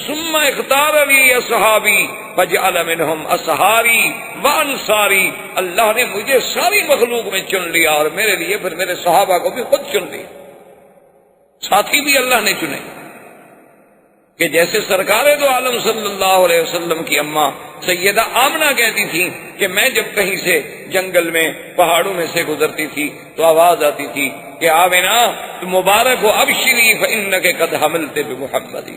[SPEAKER 2] ثم اختار لی اصحابی فجعل منہم اصحاری وانصاری. اللہ نے مجھے ساری مخلوق میں چن لیا اور میرے لیے پھر میرے صحابہ کو بھی خود چن لیا. ساتھی بھی اللہ نے چنے, کہ جیسے سرکار دو عالم صلی اللہ علیہ وسلم کی اماں سیدہ آمنہ کہتی تھی کہ میں جب کہیں سے جنگل میں پہاڑوں میں سے گزرتی تھی تو آواز آتی تھی کہ آمنہ مبارک ہو ابشری فإنک قد حملت بمحمد,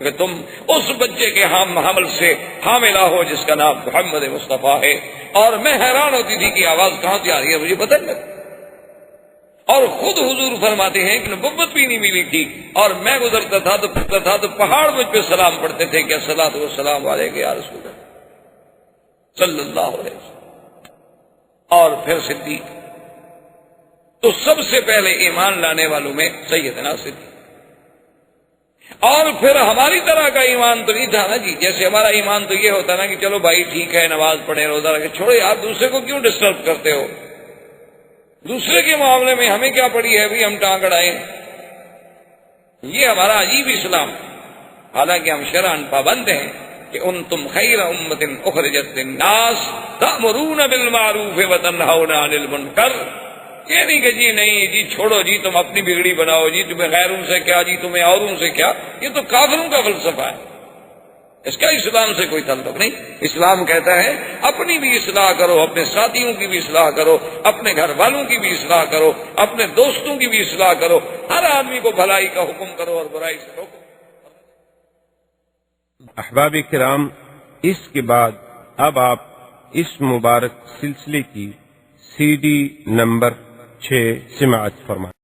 [SPEAKER 2] کہ تم اس بچے کے حمل سے حاملہ ہو جس کا نام محمد مصطفیٰ ہے. اور میں حیران ہوتی تھی کہ آواز کہاں سے آ رہی ہے, مجھے پتہ نہیں لگتا. اور خود حضور فرماتے ہیں کہ نبوت بھی نہیں ملی تھی, اور میں گزرتا تھا تو پہاڑ مجھ پہ سلام پڑھتے تھے کہ الصلاۃ والسلام علیک یا رسول اللہ صلی اللہ علیہ وسلم. اور پھر صدیق, تو سب سے پہلے ایمان لانے والوں میں سیدنا صدیق. اور پھر ہماری طرح کا ایمان تو نہیں تھا نا جی, جیسے ہمارا ایمان تو یہ ہوتا نا کہ چلو بھائی ٹھیک ہے نماز پڑھیں روزہ رکھیں, چھوڑو یار دوسرے کو کیوں ڈسٹرب کرتے ہو, دوسرے کے معاملے میں ہمیں کیا پڑی ہے بھی ہم ٹانگ اڑائیں. یہ ہمارا عجیب اسلام. حالانکہ ہم شرعاً پابند ہیں کہ انتم خیر امت اخرجت للناس تأمرون بالمعروف وتنہون عن المنکر. یہ نہیں کہ جی نہیں جی چھوڑو جی تم اپنی بگڑی بناؤ, جی تمہیں غیروں سے کیا, جی تمہیں اوروں سے کیا. یہ تو کافروں کا فلسفہ ہے. اس کا اسلام سے کوئی تعلق نہیں. اسلام کہتا ہے اپنی بھی اصلاح کرو، اپنے ساتھیوں کی بھی اصلاح کرو، اپنے گھر والوں کی بھی اصلاح کرو، اپنے دوستوں کی بھی اصلاح کرو، ہر آدمی کو بھلائی کا حکم کرو اور برائی سے روکو.
[SPEAKER 1] احباب کرام، اس کے بعد اب آپ اس مبارک سلسلے کی CD نمبر 6 سماعت فرمائیں.